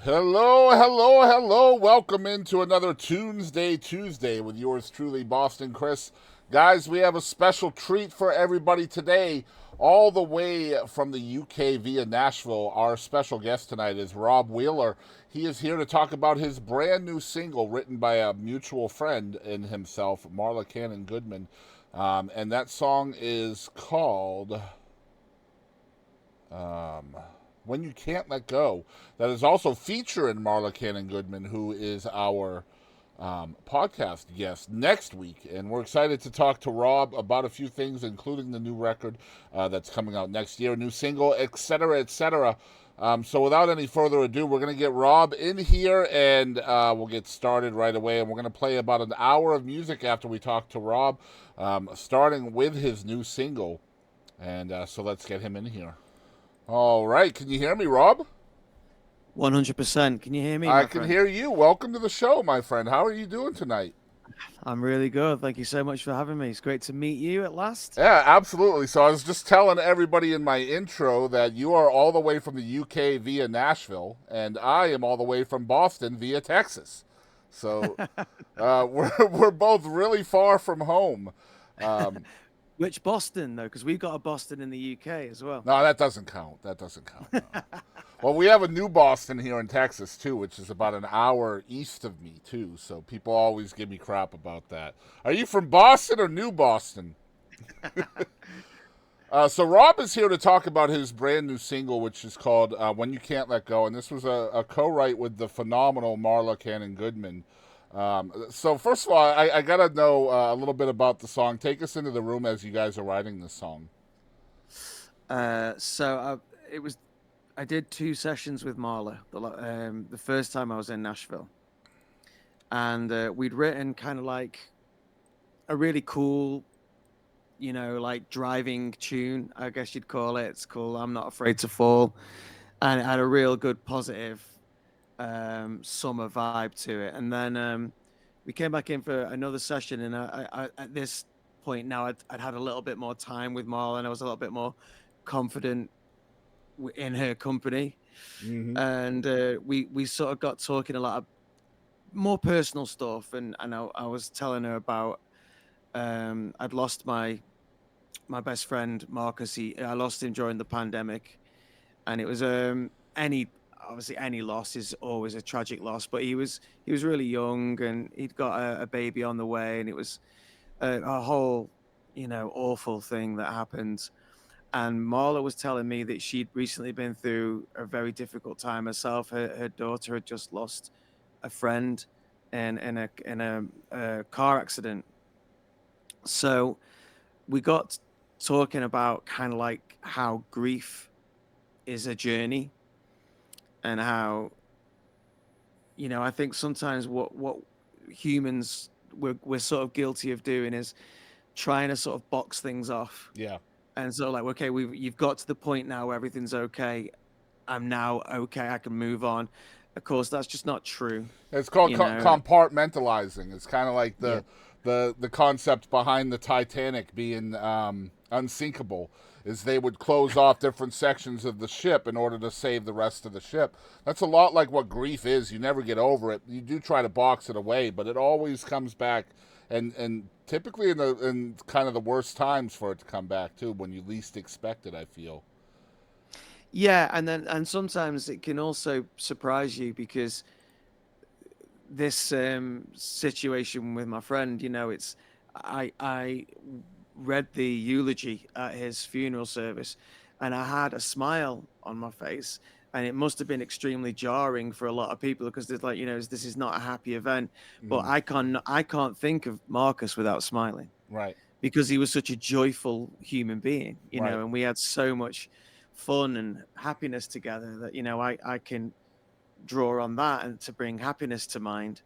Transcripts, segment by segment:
Hello, hello, hello. Welcome into another Tunesday Tuesday with yours truly, Boston Chris. Guys, we have a special treat for everybody today. All the way from the UK via Nashville, our special guest tonight is Rob Wheeler. He is here to talk about his brand new single written by a mutual friend in himself, Marla Cannon-Goodman. And that song is called When You Can't Let Go. That is also featuring Marla Cannon-Goodman, who is our podcast guest next week. And we're excited to talk to Rob about a few things, including the new record that's coming out next year, new single, etc., etc. So without any further ado, we're going to get Rob in here and we'll get started right away. And we're going to play about an hour of music after we talk to Rob, starting with his new single. And so let's get him in here. All right. Can you hear me, Rob? 100%. Can you hear me, I my can friend? hear you. Welcome to the show, my friend. How are you doing tonight? I'm really good. Thank you so much for having me. It's great to meet you at last. Yeah, absolutely. So I was just telling everybody in my intro that you are all the way from the UK via Nashville, and I am all the way from Boston via Texas. So we're both really far from home. Um, Which Boston, though? Because we've got a Boston in the UK as well. no, that doesn't count. That doesn't count. No. Well, we have a new Boston here in Texas too, which is about an hour east of me too. So people always give me crap about that. Are you from Boston or New Boston? So Rob is here to talk about his brand new single, which is called "When You Can't Let Go," and this was a co-write with the phenomenal Marla Cannon-Goodman. So first of all, I gotta know a little bit about the song. Take us into the room as you guys are writing this song. It was. I did two sessions with Marla. The first time I was in Nashville, and we'd written kind of like a really cool, like driving tune. I guess you'd call it. It's called "I'm Not Afraid to Fall," and it had a real good positive summer vibe to it. And then we came back in for another session, and at this point now, I'd had a little bit more time with Marla, and I was a little bit more confident in her company, Mm-hmm. and we sort of got talking a lot of more personal stuff, and I was telling her about I'd lost my best friend Marcus. I lost him during the pandemic, and it was any obviously any loss is always a tragic loss, but he was really young and he'd got a baby on the way, and it was a whole awful thing that happened. And Marla was telling me that she'd recently been through a very difficult time herself. Her daughter had just lost a friend in a car accident. So we got talking about kind of like how grief is a journey, and how I think sometimes what humans we're sort of guilty of doing is trying to sort of box things off, Yeah. and so like, okay, you've got to the point now where everything's okay. I'm now okay. I can move on. Of course, that's just not true. It's called You know. compartmentalizing. It's kind of like Yeah. the concept behind the Titanic being unsinkable. Is they would close off different sections of the ship in order to save the rest of the ship. That's a lot like what grief is. You never get over it. You do try to box it away, but it always comes back, and typically in kind of the worst times for it to come back too, when you least expect it. I feel. Yeah, and sometimes it can also surprise you because this situation with my friend, it's I read the eulogy at his funeral service, and I had a smile on my face, and it must have been extremely jarring for a lot of people because there's like, this is not a happy event, but Mm, I can't think of Marcus without smiling right. because he was such a joyful human being, Right. and we had so much fun and happiness together that I can draw on that and to bring happiness to mind.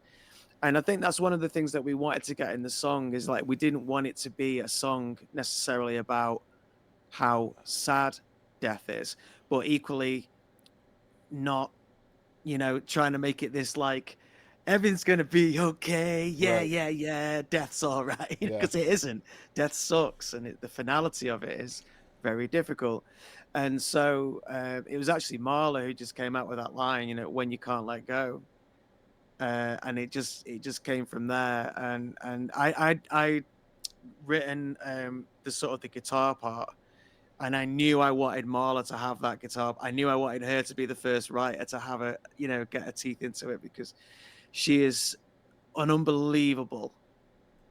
And I think that's one of the things that we wanted to get in the song is like we didn't want it to be a song necessarily about how sad death is, but equally not, trying to make it this like everything's gonna be okay. Yeah, Right. yeah, yeah. Death's all right Yeah. because it isn't. Death sucks, and the finality of it is. very difficult. And so it was actually Marla who just came out with that line, you know, when you can't let go. And it just came from there. And I written the sort of the guitar part, and I knew I wanted Marla to have that guitar. I knew I wanted her to be the first writer to have a, you know, get her teeth into it, because she is an unbelievable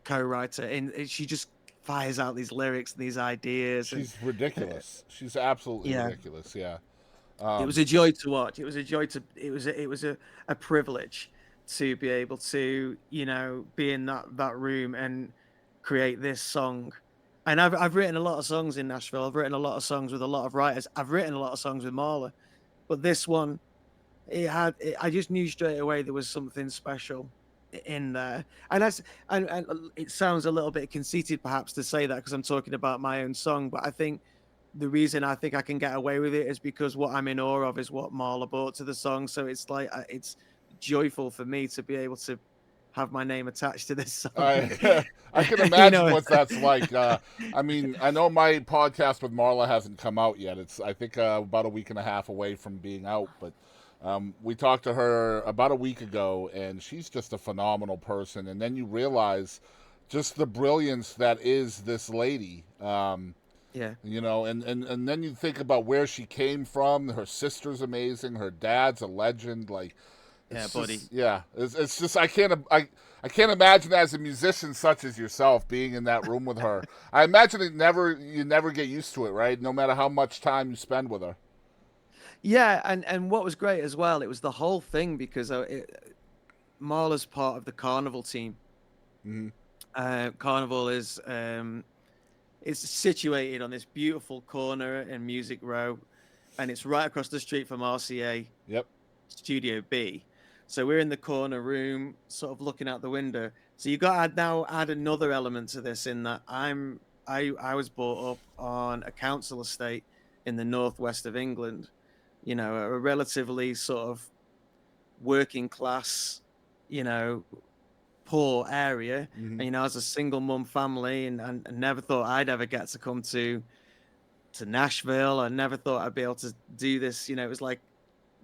co-writer, and she just fires out these lyrics and these ideas. And She's ridiculous. She's absolutely yeah, ridiculous. Yeah. it was a joy to watch. It was a joy to. It was a privilege to be able to, you know, be in that room and create this song. And I've written a lot of songs in Nashville. I've written a lot of songs with a lot of writers. I've written a lot of songs with Marla, but this one, I just knew straight away there was something special in there. And that's and it sounds a little bit conceited perhaps to say that, because I'm talking about my own song, but I think the reason I think I can get away with it is because what I'm in awe of is what Marla brought to the song. So it's like it's joyful for me to be able to have my name attached to this song. I can You imagine know. what that's like. I mean, I know my podcast with Marla hasn't come out yet. It's, I think, about a week and a half away from being out. But we talked to her about a week ago, and she's just a phenomenal person. And then you realize just the brilliance that is this lady. Yeah. You know, and then you think about where she came from. Her sister's amazing. Her dad's a legend. Like, Yeah, it's buddy. just, yeah, it's just I can't imagine as a musician such as yourself being in that room with her. I imagine you never get used to it, right? No matter how much time you spend with her. Yeah, and what was great as well, it was the whole thing, because Marla's part of the Carnival team. Mm-hmm. Carnival is it's situated on this beautiful corner in Music Row, and it's right across the street from RCA Yep. Studio B. So we're in the corner room, sort of looking out the window. So you got to now add another element to this, in that I was brought up on a council estate in the northwest of England, you know, a relatively sort of working class, you know, poor area. Mm-hmm. And, you know, as a single mum family, and never thought I'd ever get to come to Nashville. I never thought I'd be able to do this. You know, it was like,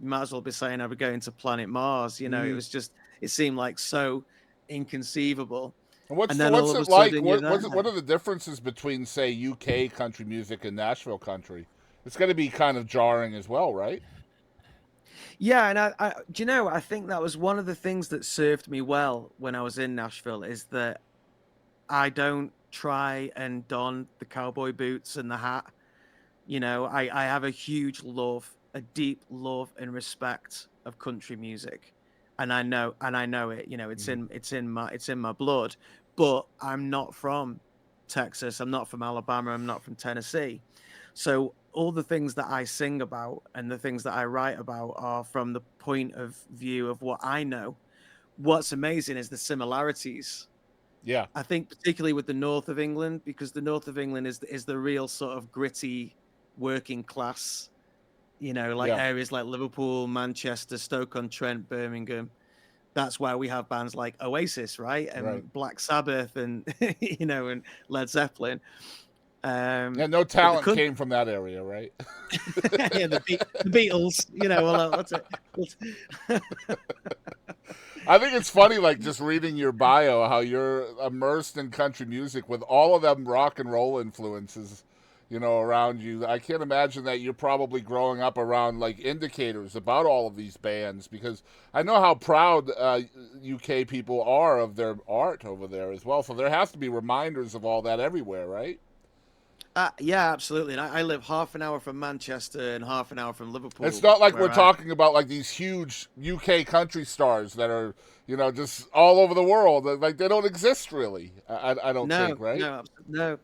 you might as well be saying I would go into planet Mars. You know, it Mm-hmm. was just, it seemed like so inconceivable. And And then all what's of a it like? sudden you're there. What are the differences between, say, UK country music and Nashville country? It's going to be kind of jarring as well, right? Yeah, and do you know, I think that was one of the things that served me well when I was in Nashville, is that I don't try and don the cowboy boots and the hat. You know, I have a huge love, a deep love and respect of country music. And I know it, you know, Mm-hmm. it's in my blood, but I'm not from Texas, I'm not from Alabama, I'm not from Tennessee. So all the things that I sing about and the things that I write about are from the point of view of what I know. What's amazing is the similarities. Yeah. I think particularly with the north of England, because the north of England is the real sort of gritty working class, you know, like Yeah. areas like Liverpool, Manchester, Stoke-on-Trent, Birmingham. That's why we have bands like Oasis, right? Right. And Black Sabbath, and you know, and Led Zeppelin. Yeah. No But the talent came from that area, right? yeah, the Beatles, you know, well, what's it? I think it's funny, like, just reading your bio, how you're immersed in country music with all of them rock and roll influences, you know, around you. I can't imagine that you're probably growing up around, like, indicators about all of these bands, because I know how proud UK people are of their art over there as well. So there has to be reminders of all that everywhere, right? Yeah, absolutely. And I live half an hour from Manchester and half an hour from It's Liverpool, not like we're where I talking about like these huge UK country stars that are, you know, just all over the world. Like they don't exist really. I don't think, no, right?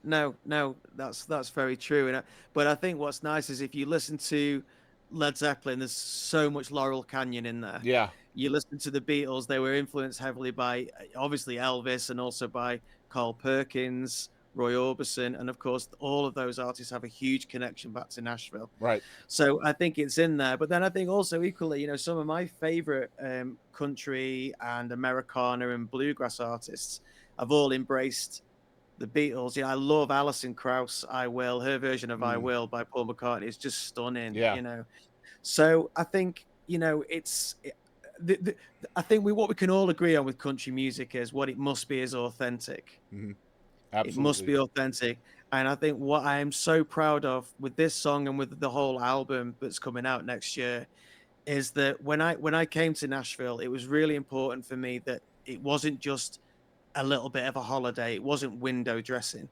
no. That's very true. And but I think what's nice is if you listen to Led Zeppelin, there's so much Laurel Canyon in there. Yeah, You listen to the Beatles; they were influenced heavily by obviously Elvis, and also by Carl Perkins, Roy Orbison, and of course all of those artists have a huge connection back to Nashville. right. So I think it's in there. But then I think also equally, you know, some of my favorite country and Americana and bluegrass artists have all embraced the Beatles. I love Alison Krauss. I Will. Her version of I Will by Paul McCartney is just stunning. Yeah. So I think I think what we can all agree on with country music is what it must be is authentic. Mm-hmm. It must be authentic. And I think what I am so proud of with this song and with the whole album that's coming out next year is that when I came to Nashville, it was really important for me that it wasn't just a little bit of a holiday. It wasn't window dressing.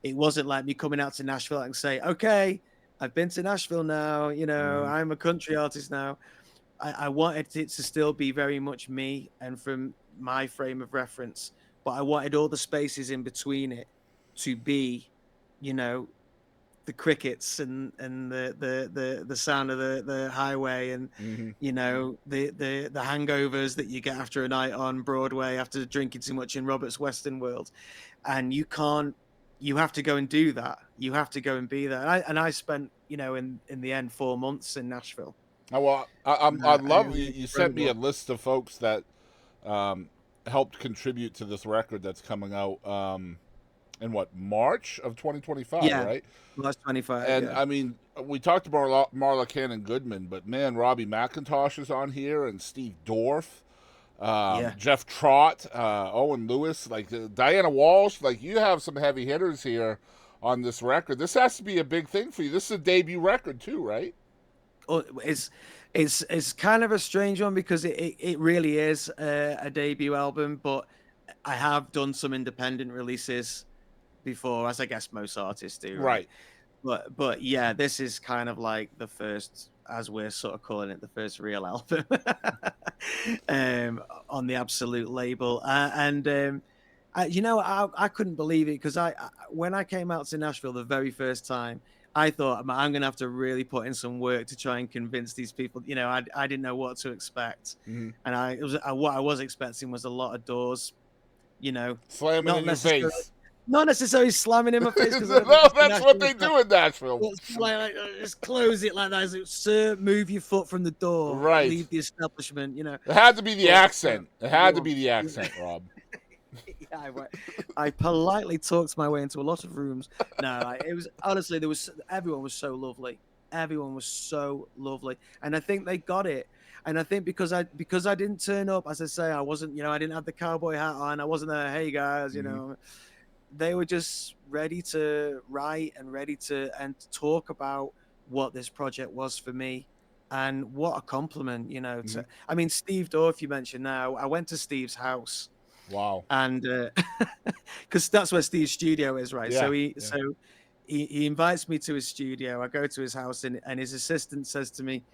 It wasn't like me coming out to Nashville and say, okay, I've been to Nashville now, I'm a country artist now. I wanted it to still be very much me and from my frame of reference, but I wanted all the spaces in between it to be, the crickets and the sound of the highway and the hangovers that you get after a night on Broadway after drinking too much in Robert's Western World. And you have to go and do that. You have to go and be there. And I spent, in the end, 4 months in Nashville. Oh, well, I love you sent me a list of folks that helped contribute to this record that's coming out in March of 2025, right? March 25. And I mean, we talked about Marla Cannon-Goodman, but man, Robbie McIntosh is on here, and Steve Dorff, Jeff Trott, Owen Lewis, like Diana Walsh. Like, you have some heavy hitters here on this record. This has to be a big thing for you. This is a debut record too, right? Oh, it's kind of a strange one because it really is a debut album, but I have done some independent releases before, as I guess most artists do, right? But yeah, this is kind of like the first, as we're sort of calling it, the first real album on the Absolute label. I couldn't believe it because when I came out to Nashville the very first time, I thought I'm going to have to really put in some work to try and convince these people. I didn't know what to expect, and what I was expecting was a lot of doors, slamming in your face. Not necessarily slamming in my face. No, that's what they do in Nashville. Like, just close it like that. Sir, move your foot from the door. Right. Leave the establishment. It had to be the accent. It had to be the accent, Rob. Yeah, I politely talked my way into a lot of rooms. No, it was honestly everyone was so lovely. Everyone was so lovely, and I think they got it. And I think because I didn't turn up, as I say, I wasn't, I didn't have the cowboy hat on. I wasn't there. Hey guys, they were just ready to write and ready to talk about what this project was for me. And what a compliment, I mean, Steve Dorff, you mentioned now. I went to Steve's house. Wow. And because that's where Steve's studio is, right? Yeah, so he invites me to his studio. I go to his house and his assistant says to me,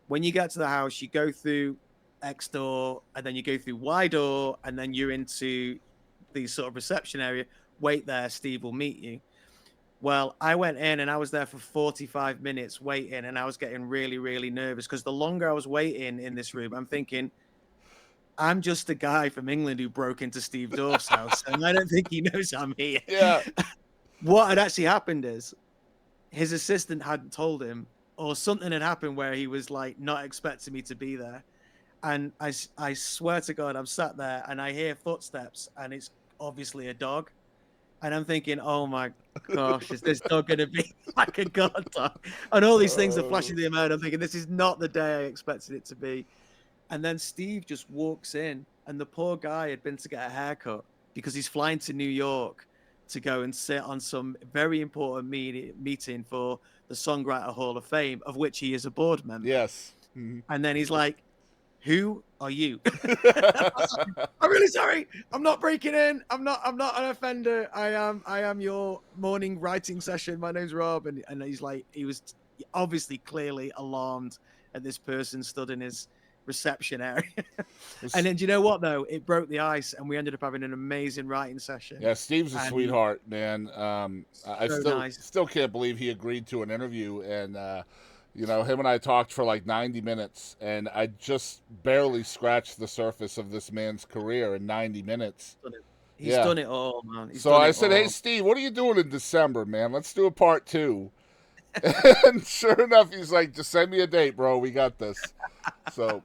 when you get to the house, you go through X door and then you go through Y door and then you're into the sort of reception area. Wait there, Steve will meet you. Well, I went in and I was there for 45 minutes waiting, and I was getting really, really nervous because the longer I was waiting in this room, I'm thinking, I'm just a guy from England who broke into Steve Dorff's house, and I don't think he knows I'm here. Yeah. What had actually happened is his assistant hadn't told him, or something had happened where he was like not expecting me to be there. And I swear to God, I'm sat there and I hear footsteps, and it's obviously a dog. And I'm thinking, oh my gosh, is this dog going to be like a guard dog? And all these things are flashing through my mind. I'm thinking, this is not the day I expected it to be. And then Steve just walks in, and the poor guy had been to get a haircut because he's flying to New York to go and sit on some very important meeting for the Songwriter Hall of Fame, of which he is a board member. Yes. Mm-hmm. And then he's like, who are you? I'm really sorry. I'm not breaking in. I'm not an offender. I am your morning writing session. My name's Rob. And he's like, he was obviously clearly alarmed at this person stood in his reception area. And then do you know what though? It broke the ice and we ended up having an amazing writing session. Yeah, Steve's a sweetheart, man. I still can't believe he agreed to an interview, and him and I talked for like 90 minutes, and I just barely scratched the surface of this man's career in 90 minutes. He's done it all, man. So I said, hey, Steve, what are you doing in December, man? Let's do a part 2. And sure enough, he's like, just send me a date, bro. We got this. So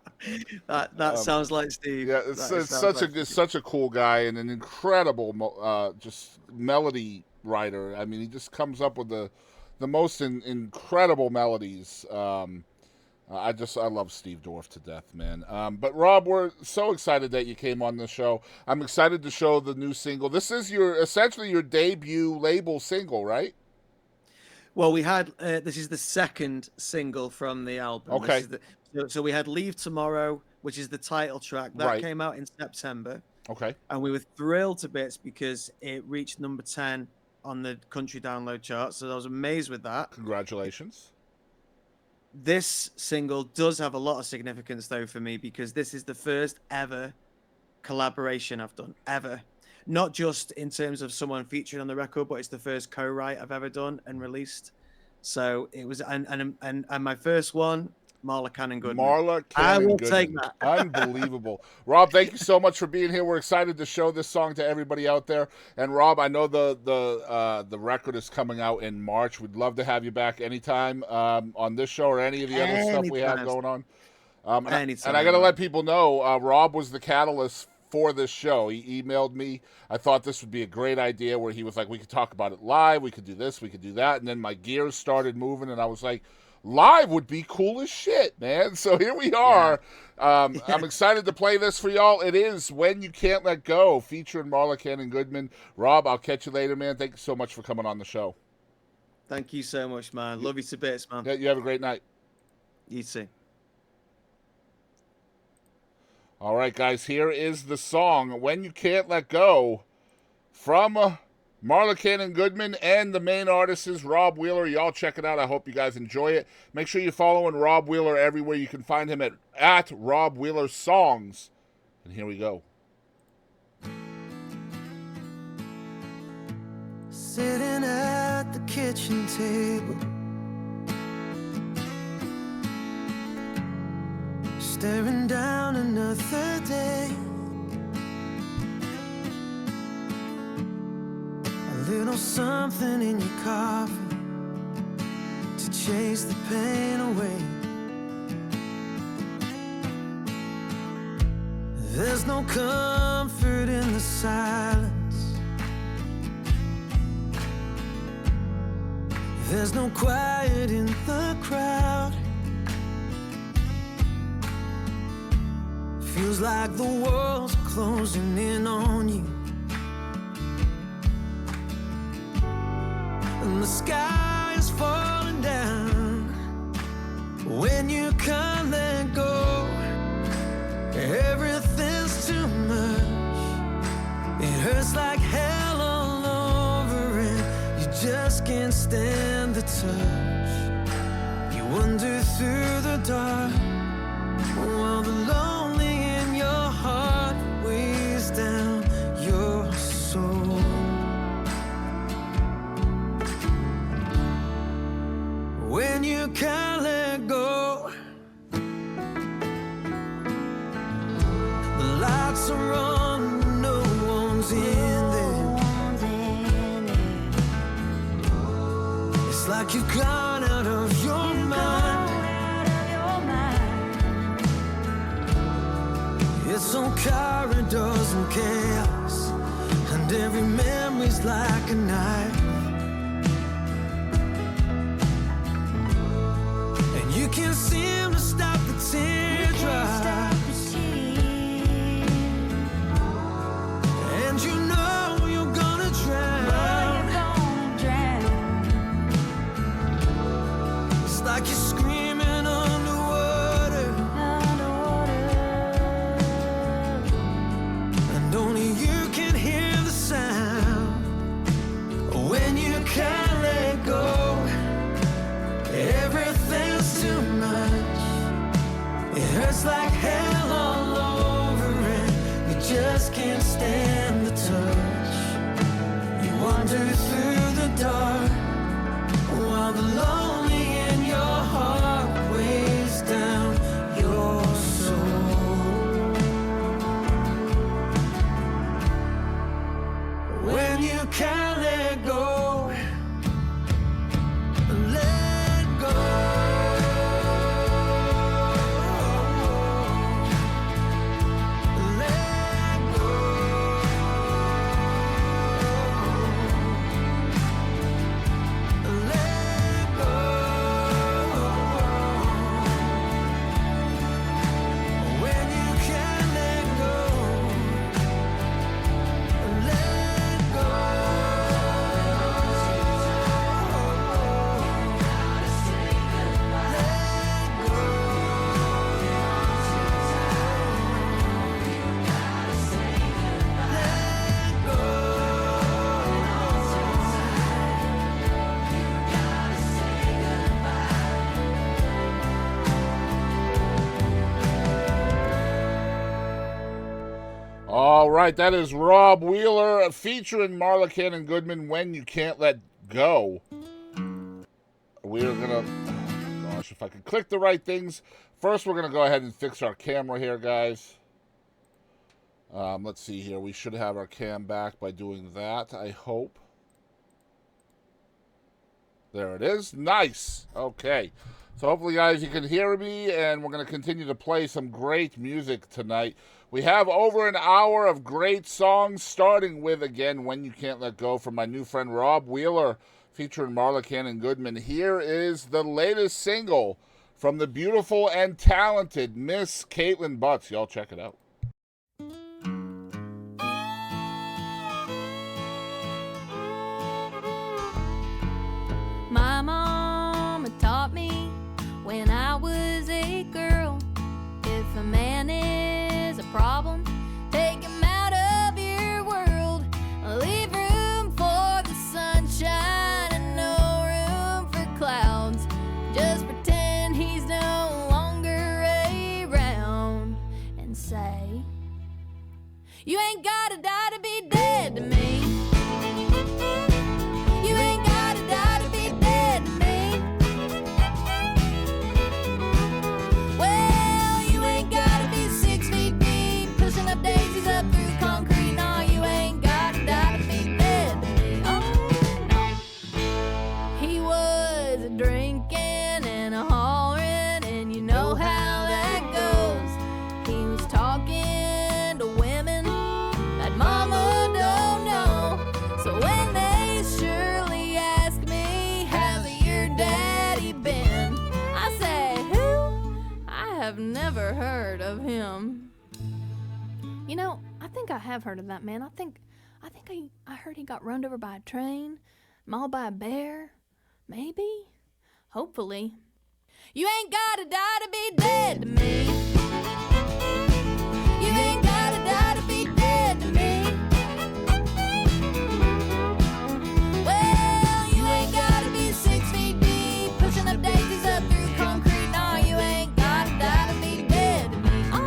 that sounds like Steve. yeah, it's such a cool guy and an incredible just melody writer. I mean, he just comes up with the most incredible melodies. I love Steve Dorff to death, man. But Rob, we're so excited that you came on the show. I'm excited to show the new single. This is essentially your debut label single, right? Well, we had this is the second single from the album. Okay. So we had Leave Tomorrow, which is the title track that came out in September. Okay. And we were thrilled to bits because it reached number 10 on the country download chart. So I was amazed with that. Congratulations. This single does have a lot of significance, though, for me, because this is the first ever collaboration I've done, ever. Not just in terms of someone featuring on the record, but it's the first co-write I've ever done and released. So it was, and my first one, Marla Cannon-Goodman. Marla Cannon-Goodman. I will take that. Unbelievable. Rob, thank you so much for being here. We're excited to show this song to everybody out there. And Rob, I know the record is coming out in March. We'd love to have you back anytime on this show or any of the other stuff we have going on. And I got to let people know, Rob was the catalyst for this show. He emailed me. I thought this would be a great idea where he was like, we could talk about it live. We could do this. We could do that. And then my gears started moving and I was like, live would be cool as shit, man. So here we are. Yeah. I'm excited to play this for y'all. It is When You Can't Let Go, featuring Marla Cannon-Goodman. Rob, I'll catch you later, man. Thank you so much for coming on the show. Thank you so much, man. Love you to bits, man. Yeah, you have a great night. You too. All right, guys, here is the song, When You Can't Let Go, from Marla Cannon-Goodman, and the main artist is Rob Wheeler. Y'all check it out. I hope you guys enjoy it. Make sure you're following Rob Wheeler everywhere. You can find him at Rob Wheeler Songs. And here we go. Sitting at the kitchen table, staring down another day. A little something in your coffee to chase the pain away. There's no comfort in the silence. There's no quiet in the crowd. Feels like the world's closing in on you, and the sky is falling down. When you can't let go, everything's too much. It hurts like hell all over, and you just can't stand the touch. You wander through the dark while the lonely in your heart weighs down your soul. When you can't let go, the lights are on, but no one's in there. It's like you've gone out of your mind. It's on corridors and chaos, and every memory's like a knife. And you can't seem to stop the teardrops. And you know you're gonna drown. It's like you're screaming underwater. And only you can hear the sound. When you can't let go, everything's too much. It hurts like hell all over, and you just can't stand the touch. You wander through the dark while the lonely in your heart weighs down your soul. When you can't let go, let go. All right, that is Rob Wheeler featuring Marla Cannon-Goodman, When You Can't Let Go. We're going to, gosh, if I could click the right things. First, we're going to go ahead and fix our camera here, guys. Let's see here. We should have our cam back by doing that, I hope. There it is. Nice. Okay. So hopefully, guys, you can hear me, and we're going to continue to play some great music tonight. We have over an hour of great songs, starting with, again, When You Can't Let Go from my new friend Rob Wheeler, featuring Marla Cannon-Goodman. Here is the latest single from the beautiful and talented Miss Kaitlin Butts. Y'all check it out. My mama taught me when I was a girl, if a man is a problem, take him out of your world. Leave room for the sunshine and no room for clouds. Just pretend he's no longer around and say, you ain't gotta die to be dead to me. You ain't gotta die to be dead to me. Well, you ain't gotta be 6 feet deep, pushing up daisies up through concrete. No, you ain't gotta die to be dead to me. Oh, no. He was a drinking and a hollering, and you know how that goes. He was talking to women that mama don't know. So when they surely ask me, how's your daddy been? I say, who? I have never heard of him. You know, I think I have heard of that man. I heard he got run over by a train, mauled by a bear. Maybe? Hopefully. You ain't gotta die to be dead to me. You ain't gotta die to be dead to me. Well, you ain't gotta be 6 feet deep, pushing up daisies up through concrete. No, you ain't gotta die to be dead to me. Oh,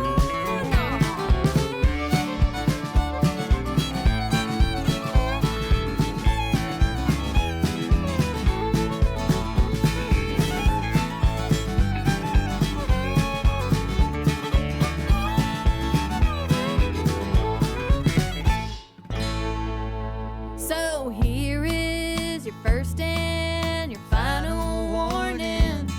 no. So here is your first and your final warning.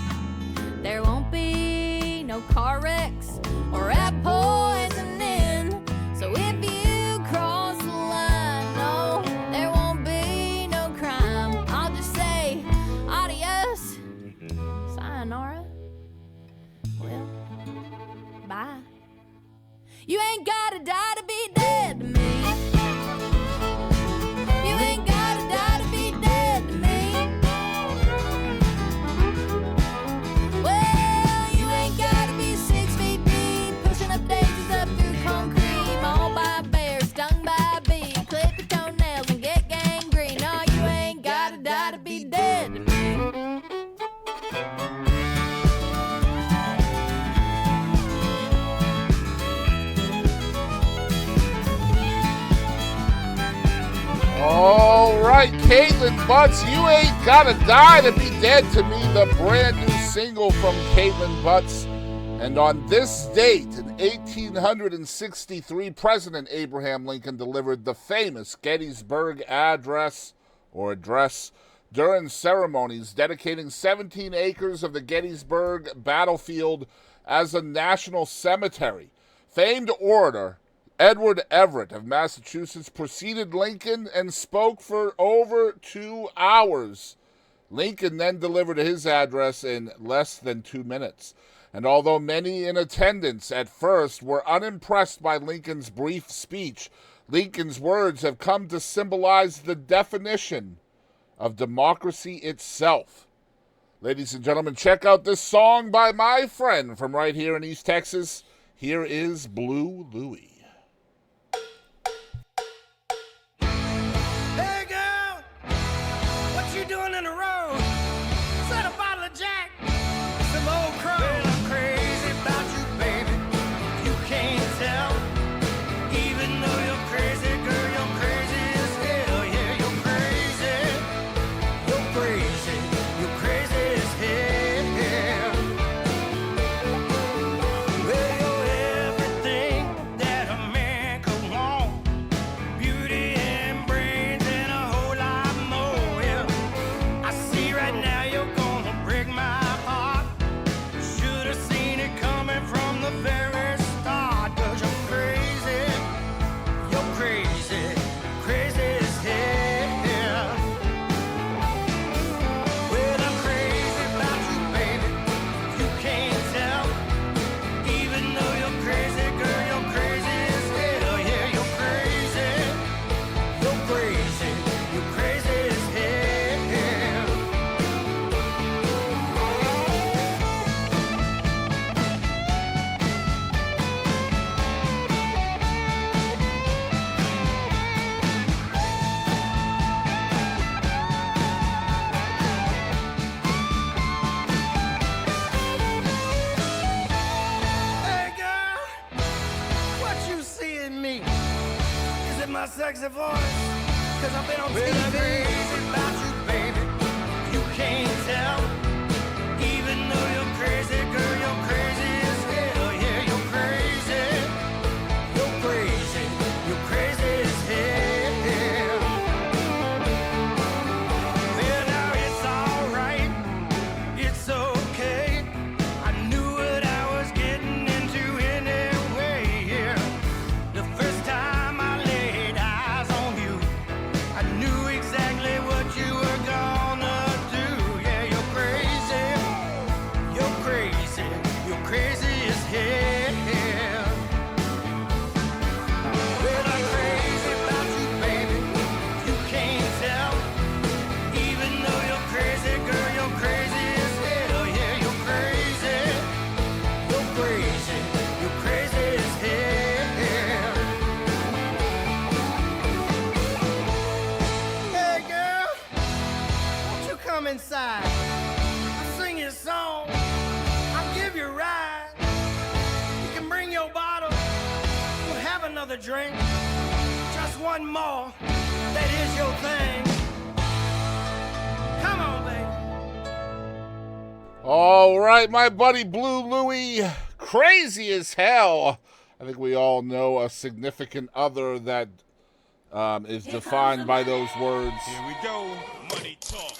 There won't be no car wrecks or rat poisoning. So if you cross the line, no, there won't be no crime. I'll just say adios, sayonara. Well, bye. You ain't gotta die to be dead to me. You ain't gotta die to be dead to me. Well, you ain't gotta be 6 feet deep, pushing up daisies up through concrete, mauled by a bear, stung by a bee, clip your toenails and get gangrene. No, you ain't gotta die to be dead to me. All right, Kaitlin Butts, You Ain't Gotta Die to Be Dead to Me, the brand new single from Kaitlin Butts. And on this date, in 1863, President Abraham Lincoln delivered the famous Gettysburg Address, during ceremonies dedicating 17 acres of the Gettysburg battlefield as a national cemetery. Famed orator Edward Everett of Massachusetts preceded Lincoln and spoke for over 2 hours. Lincoln then delivered his address in less than 2 minutes. And although many in attendance at first were unimpressed by Lincoln's brief speech, Lincoln's words have come to symbolize the definition of democracy itself. Ladies and gentlemen, check out this song by my friend from right here in East Texas. Here is Blue Louie. Hey girl, what you doing in the road? Set a bottle of Jack, some old crow. Well, I'm crazy about you, baby. You can't tell, even though my sexy voice, cause I've been on TV. I'm crazy about you, baby. You can't tell. Even though you're crazy, girl, you're crazy as hell. Yeah, you're crazy. You're crazy. You're crazy as hell. Well, now it's alright. It's okay. I knew what I was getting into anyway. Yeah. The first time I laid eyes on you, I knew exactly what you were gonna do. Yeah, you're crazy. You're crazy. You're crazy as hell. Well, I'm crazy about you, baby. You can't tell. Even though you're crazy, girl, you're crazy as hell. Yeah, you're crazy. You're crazy. You're crazy as hell. Hey, girl, won't you come inside? I'll sing you a song. I'll give you a ride. You can bring your bottle. We'll have another drink. Just one more. That is your thing. Come on, baby. All right, my buddy Blue Louie, crazy as hell. I think we all know a significant other that is defined by those words. Here we go. Money talk.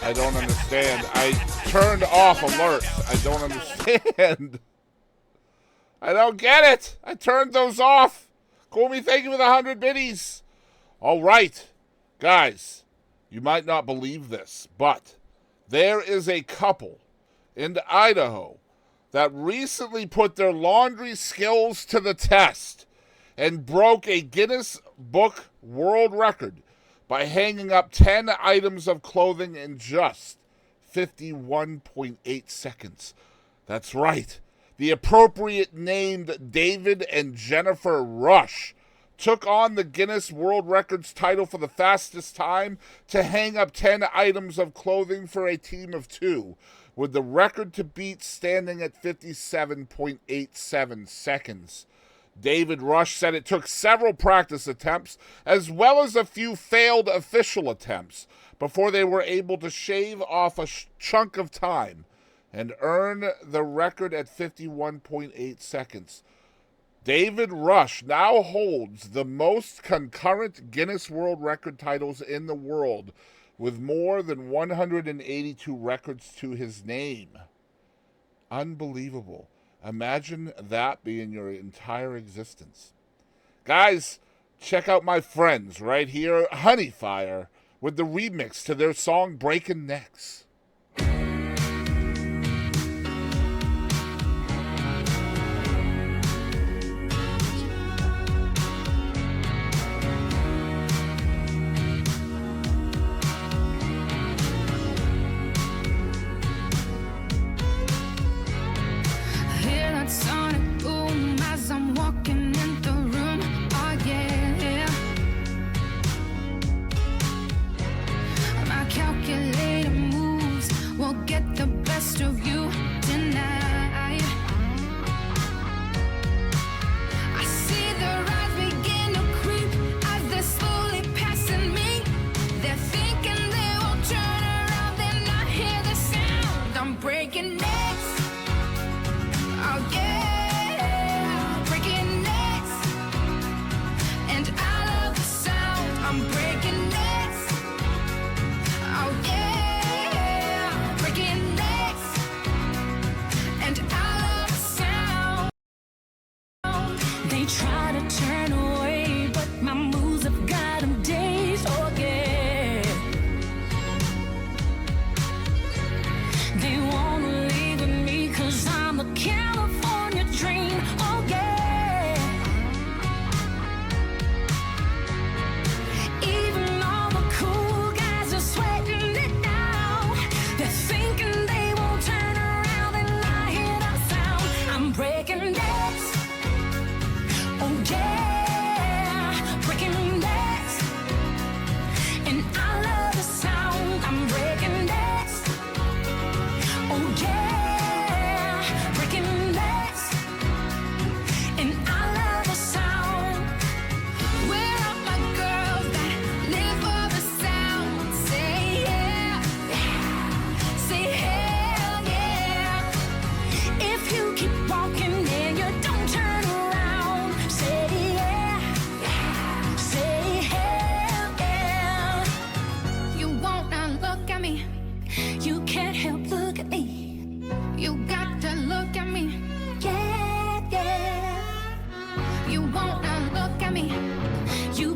I don't understand. I turned off alerts. I don't understand. I don't get it. I turned those off. Call me, thank you for the 100 biddies. All right, guys, you might not believe this, but there is a couple in Idaho that recently put their laundry skills to the test and broke a Guinness Book World Record by hanging up 10 items of clothing in just 51.8 seconds. That's right. The appropriate named David and Jennifer Rush took on the Guinness World Records title for the fastest time to hang up 10 items of clothing for a team of 2, with the record to beat standing at 57.87 seconds. David Rush said it took several practice attempts as well as a few failed official attempts before they were able to shave off a chunk of time and earn the record at 51.8 seconds. David Rush now holds the most concurrent Guinness World Record titles in the world, with more than 182 records to his name. Unbelievable. Imagine that being your entire existence. Guys, check out my friends right here, HuneyFire, with the remix to their song Breaking Necks. Hear that sonic boom as I'm walking in the room. Oh yeah. My calculated moves will get the best of you tonight. I see the rise begin to creep as they're slowly passing me. They're thinking they will turn around, then I hear the sound. I'm breaking necks. Oh yeah, breaking necks, and I love the sound. I'm breaking necks. Oh yeah, breaking necks, and I love the sound. They try to turn away, but my moves have got them dazed. Oh yeah, they wanna leave with me 'cause I'm a California dream. Oh yeah. Even all the cool guys are sweating it now. They're thinking they won't turn around, and I hear that sound. I'm breaking necks. Oh yeah, breaking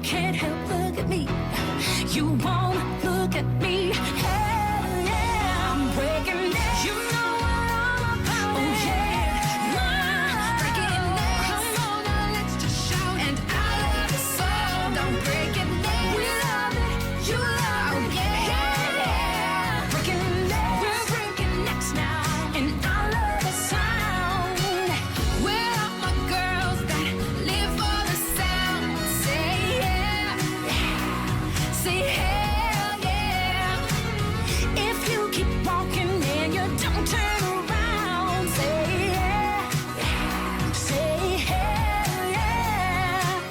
can't help look at me. You won't look at me. Hell yeah, I'm breaking down. You know what I'm about. Oh yeah, breaking down. Come on now, let's just shout. And I love the song. Don't break it down. We love it. You love it. Yeah, breaking down. We're breaking necks now. And I love the sound. Where are my girls that live for the sound? Say yeah, say hell yeah. If you keep walking and you don't turn around, say yeah, say hell yeah.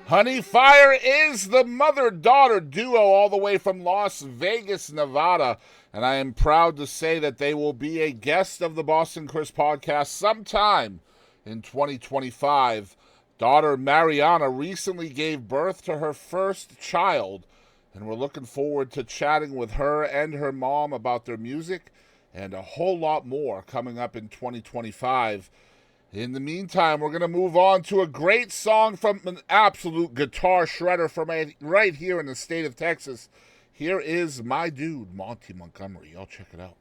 HuneyFire is the mother-daughter duo all the way from Las Vegas, Nevada, and I am proud to say that they will be a guest of the Boston Chris podcast sometime in 2025. Daughter Mariana recently gave birth to her first child, and we're looking forward to chatting with her and her mom about their music and a whole lot more coming up in 2025. In the meantime, we're going to move on to a great song from an absolute guitar shredder from right here in the state of Texas. Here is my dude, Monte Montgomery. Y'all check it out.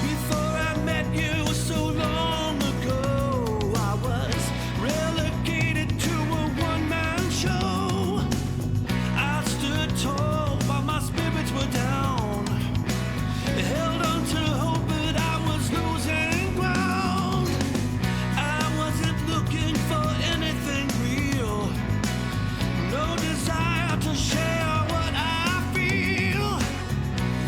Before I met you so long ago, I was relegated to a one-man show. I stood tall while my spirits were down. Held on to hope, but I was losing ground. I wasn't looking for anything real. No desire to share what I feel.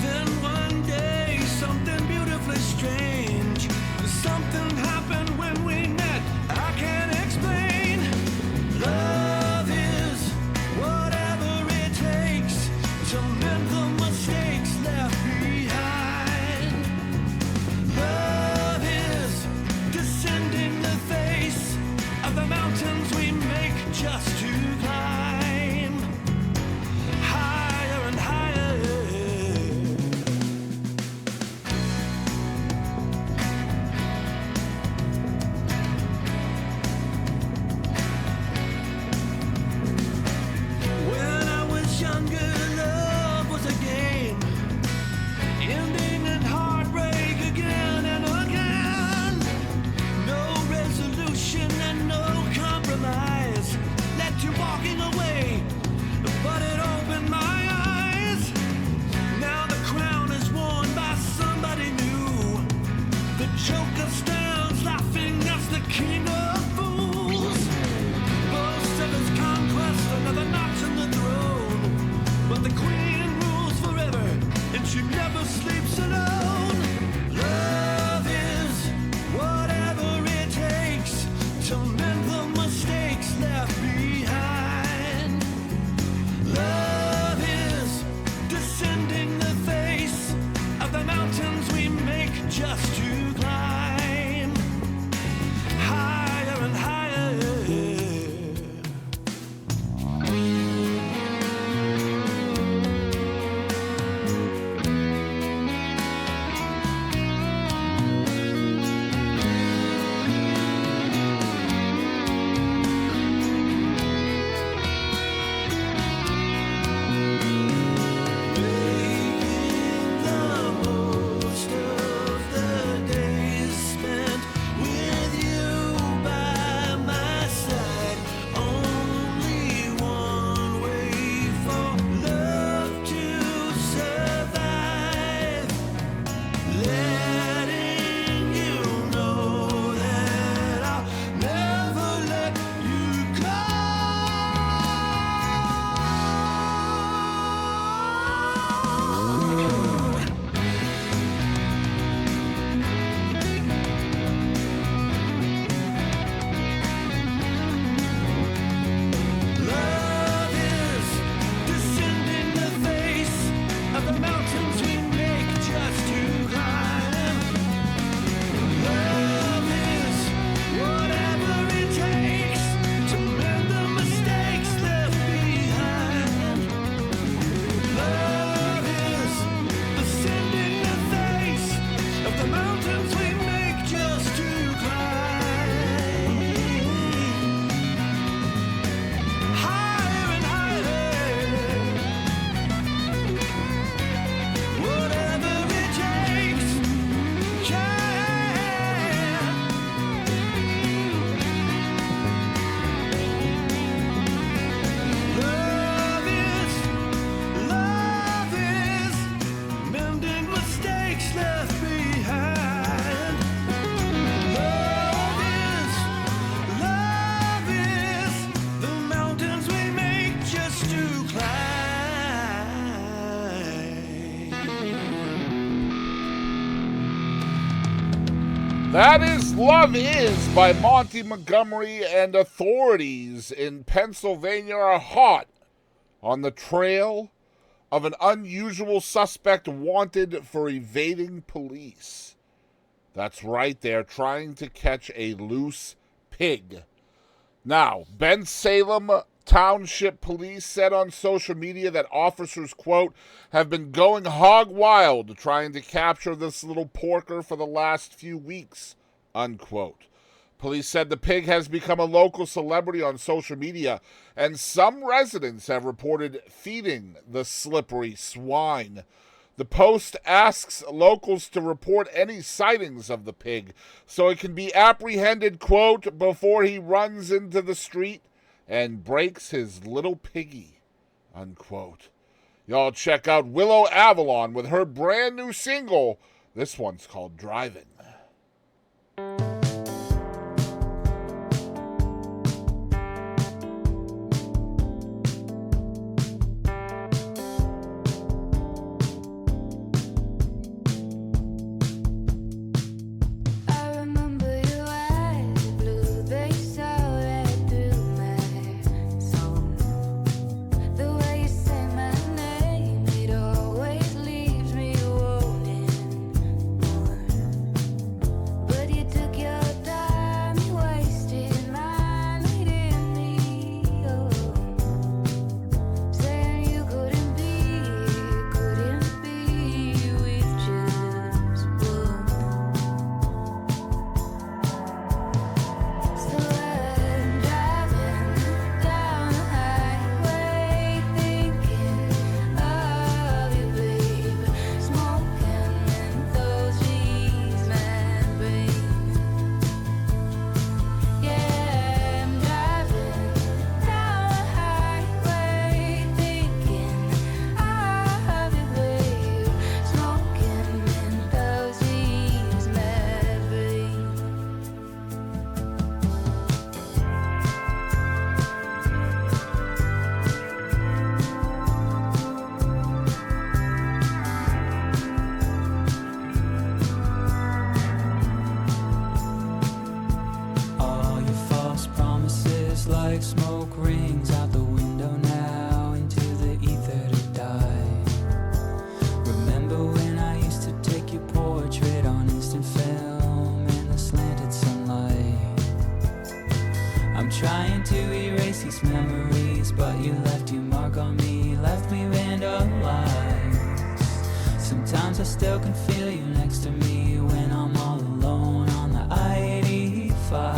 Then one day, something beautifully strange. Something happened when we met. I can't explain. Love is whatever it takes to mend the mistakes left behind. Love is descending the face of the mountains we make just to climb higher and higher. When I was younger, love was a game, ending in heartbreak again and again. No resolution and no compromise led to walking That is Love Is by Monte, Montgomery, and authorities in Pennsylvania are hot on the trail of an unusual suspect wanted for evading police. That's right, they're trying to catch a loose pig. Now, Ben Salem Township Police said on social media that officers, quote, have been going hog wild trying to capture this little porker for the last few weeks, unquote. Police said the pig has become a local celebrity on social media, and some residents have reported feeding the slippery swine. The Post asks locals to report any sightings of the pig so it can be apprehended, quote, before he runs into the street and breaks his little piggy, unquote. Y'all check out Willow Avalon with her brand new single. This one's called Drivin. I remember your eyes blue, they saw right through my soul. The way you say my name, it always leaves me wanting more. But you took your time, you wasted mine, leading me home. Saying you couldn't be with just one. So I'm driving down the highway, thinking of you, babe. Smoking menthol, she's my brain. Yeah, I'm driving down the highway, thinking of you, babe. Smoking menthol, she's my brain. All your false promises like smoke rings out the window now into the ether to die. Remember when I used to take your portrait on instant film in the slanted sunlight? I'm trying to erase these memories, but you left your mark on me, left me vandalized. Sometimes I still can feel you next to me when I'm all alone on the I-85.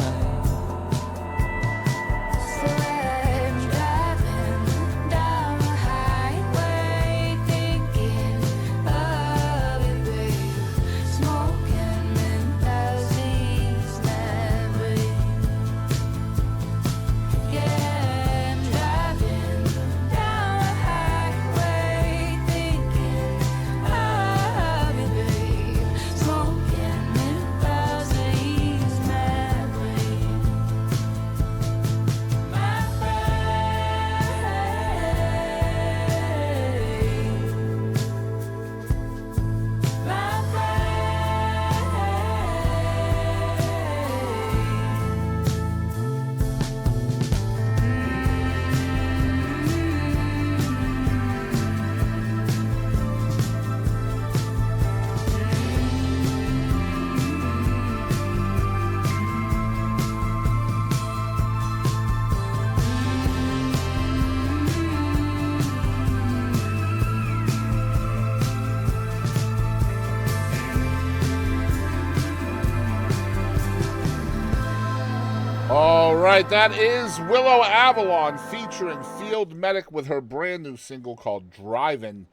So I'm driving down the highway, thinking of you, babe. Smoking menthol, she's my brain. Yeah, I'm driving down the highway, thinking of you, babe. Smoking menthol, she's my brain. My All right, that is Willow Avalon featuring Field Medic with her brand new single called Drivin'.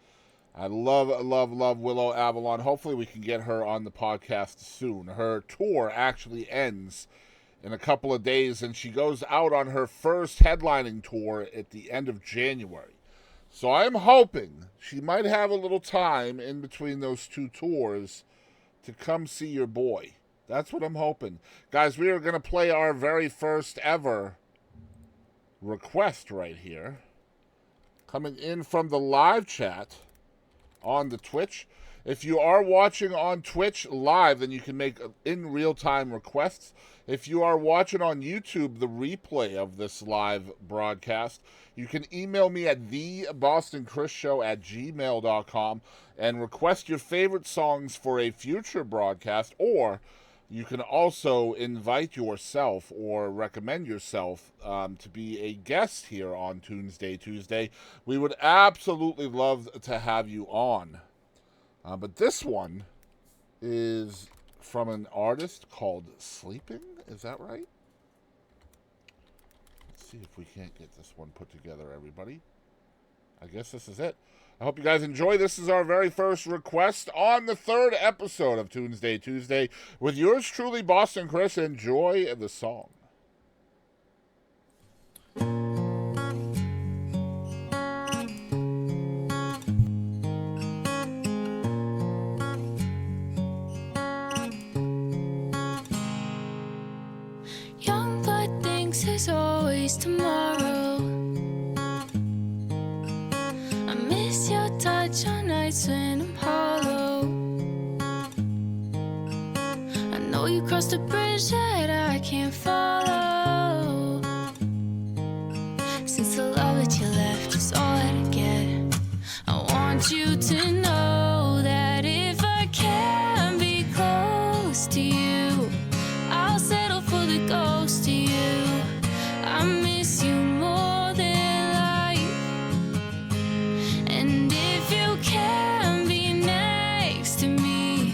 I love Willow Avalon. Hopefully we can get her on the podcast soon. Her tour actually ends in a couple of days, and she goes out on her first headlining tour at the end of January. So I'm hoping she might have a little time in between those two tours to come see your boy. That's what I'm hoping. Guys, we are going to play our very first ever request right here. Coming in from the live chat on the Twitch. If you are watching on Twitch live, then you can make in real-time requests. If you are watching on YouTube, the replay of this live broadcast, you can email me at thebostonchrisshow@gmail.com and request your favorite songs for a future broadcast, or you can also invite yourself or recommend yourself to be a guest here on Tunesday Tuesday. We would absolutely love to have you on. But this one is from an artist called Sleep.ing. Is that right? Let's see if we can't get this one put together, everybody. I guess this is it. I hope you guys enjoy. This is our very first request on the 3rd episode of Tunesday Tuesday with yours truly, Boston Chris. Enjoy the song. Young blood thinks there's always tomorrow. I miss your touch on nights when I'm hollow. I know you crossed a bridge that I can't follow. Since the love that you left is all that I get, I want you to know that if I can be close to you, I'll settle for the ghost of you. I miss you more than life. And if you can be next to me,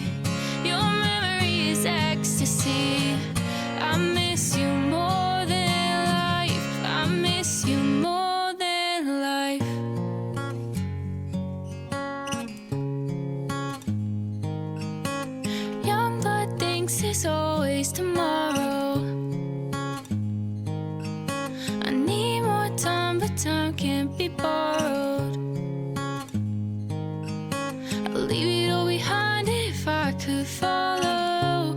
your memory is ecstasy. I miss you more than life. I miss you more than life. Young blood thinks there's always tomorrow. I need more time, but time can't be borrowed. I'd leave it all behind if I could follow.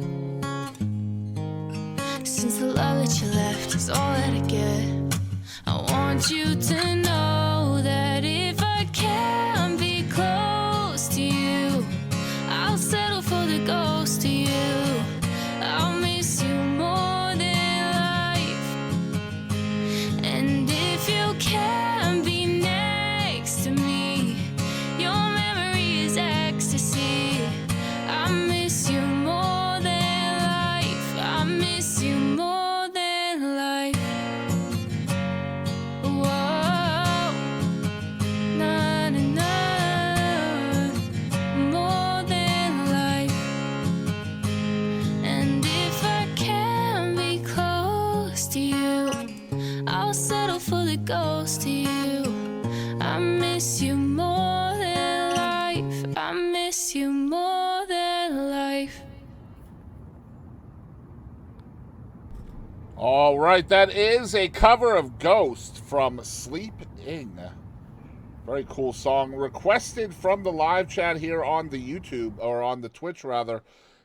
Since the love that you left is all that I get, I want you to know that if I can be close to you, I'll settle for the ghost of you. I'll miss you more than life. And if you can be next to me, your memory is ecstasy. I miss you more than life. I miss you more than life. Whoa, na na na, more than life. And if I can be close to you, I'll settle for the ghost of you. I miss you more than life. I miss you more than life. All right, that is a cover of Ghost from Sleep.ing. Very cool song, requested from the live chat here on the YouTube, or on the Twitch rather.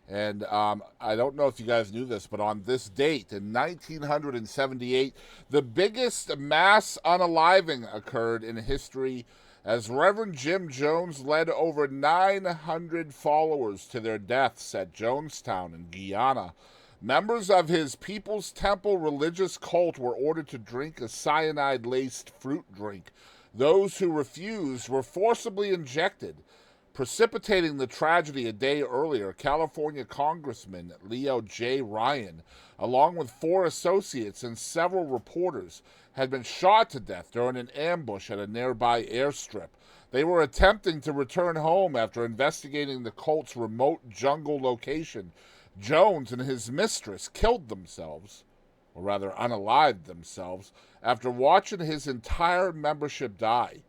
And I don't know if you guys knew this, but on this date in 1978, the biggest mass unaliving occurred in history as Reverend Jim Jones led over 900 followers to their deaths at Jonestown in Guyana. Members of his People's Temple religious cult were ordered to drink a cyanide-laced fruit drink. Those who refused were forcibly injected. Precipitating the tragedy a day earlier, California Congressman Leo J. Ryan, along with 4 associates and several reporters, had been shot to death during an ambush at a nearby airstrip. They were attempting to return home after investigating the cult's remote jungle location. Jones and his mistress killed themselves, or rather unalived themselves, after watching his entire membership die.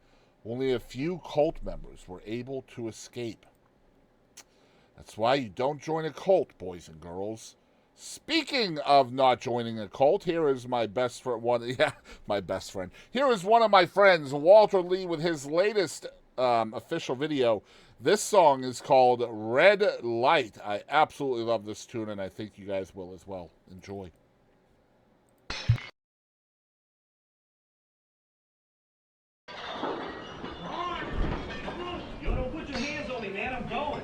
Only a few cult members were able to escape. That's why you don't join a cult, boys and girls. Speaking of not joining a cult, here is my best friend. My best friend. Here is one of my friends, Walter Lee, with his latest official video. This song is called Red Light. I absolutely love this tune, and I think you guys will as well. Enjoy. Yo, don't put your hands on me, man. I'm going.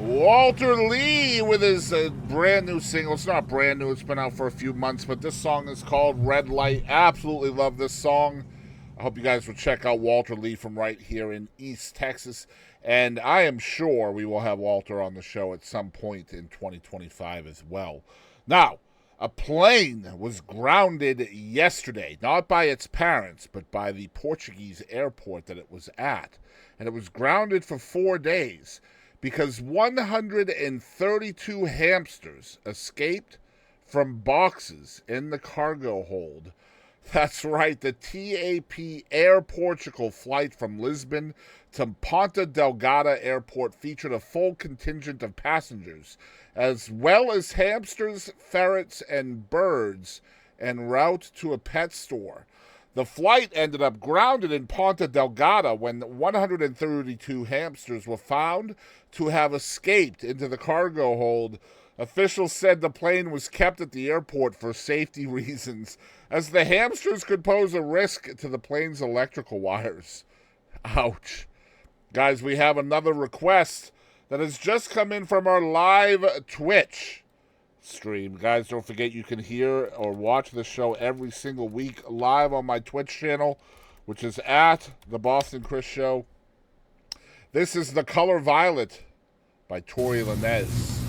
Walter Lee with his brand new single. It's not brand new, it's been out for a few months, but this song is called Red Light. Absolutely love this song. I hope you guys will check out Walter Lee from right here in East Texas. And I am sure we will have Walter on the show at some point in 2025 as well. Now, a plane was grounded yesterday, not by its parents, but by the Portuguese airport that it was at. And it was grounded for 4 days because 132 hamsters escaped from boxes in the cargo hold. That's right, the TAP Air Portugal flight from Lisbon to Ponta Delgada Airport featured a full contingent of passengers, as well as hamsters, ferrets, and birds, en route to a pet store. The flight ended up grounded in Ponta Delgada when 132 hamsters were found to have escaped into the cargo hold. Officials said the plane was kept at the airport for safety reasons, as the hamsters could pose a risk to the plane's electrical wires. Ouch. Guys, we have another request that has just come in from our live Twitch stream. Guys, don't forget you can hear or watch the show every single week live on my Twitch channel, which is at The Boston Chris Show. This is The Color Violet by Tory Lanez.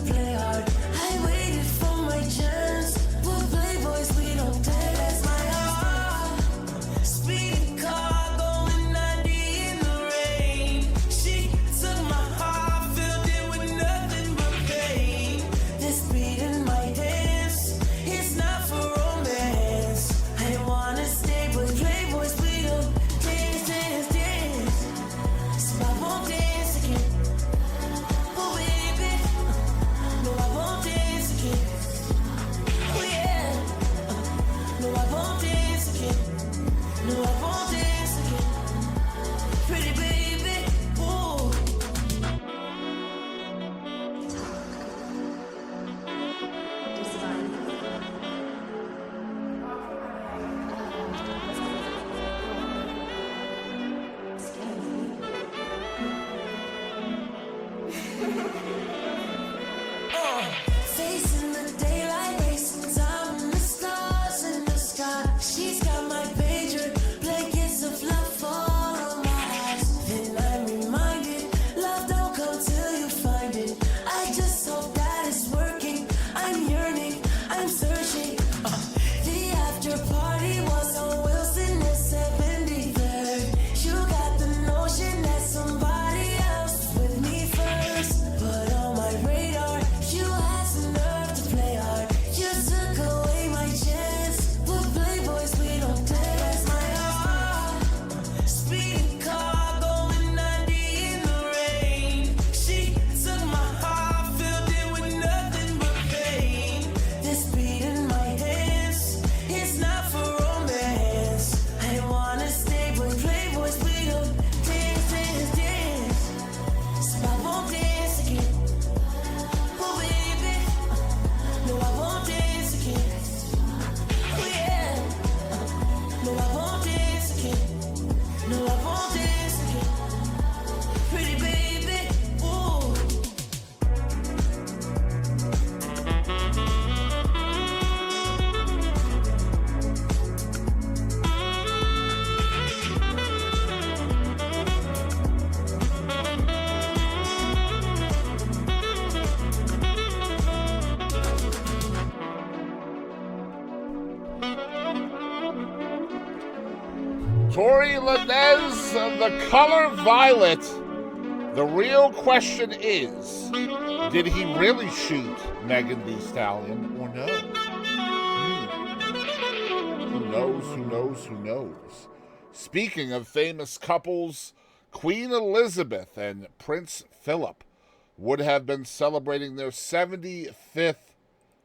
Play hard. Tory Lanez of The Color Violet. The real question is, did he really shoot Megan Thee Stallion or no? Who knows, who knows, who knows? Speaking of famous couples, Queen Elizabeth and Prince Philip would have been celebrating their 75th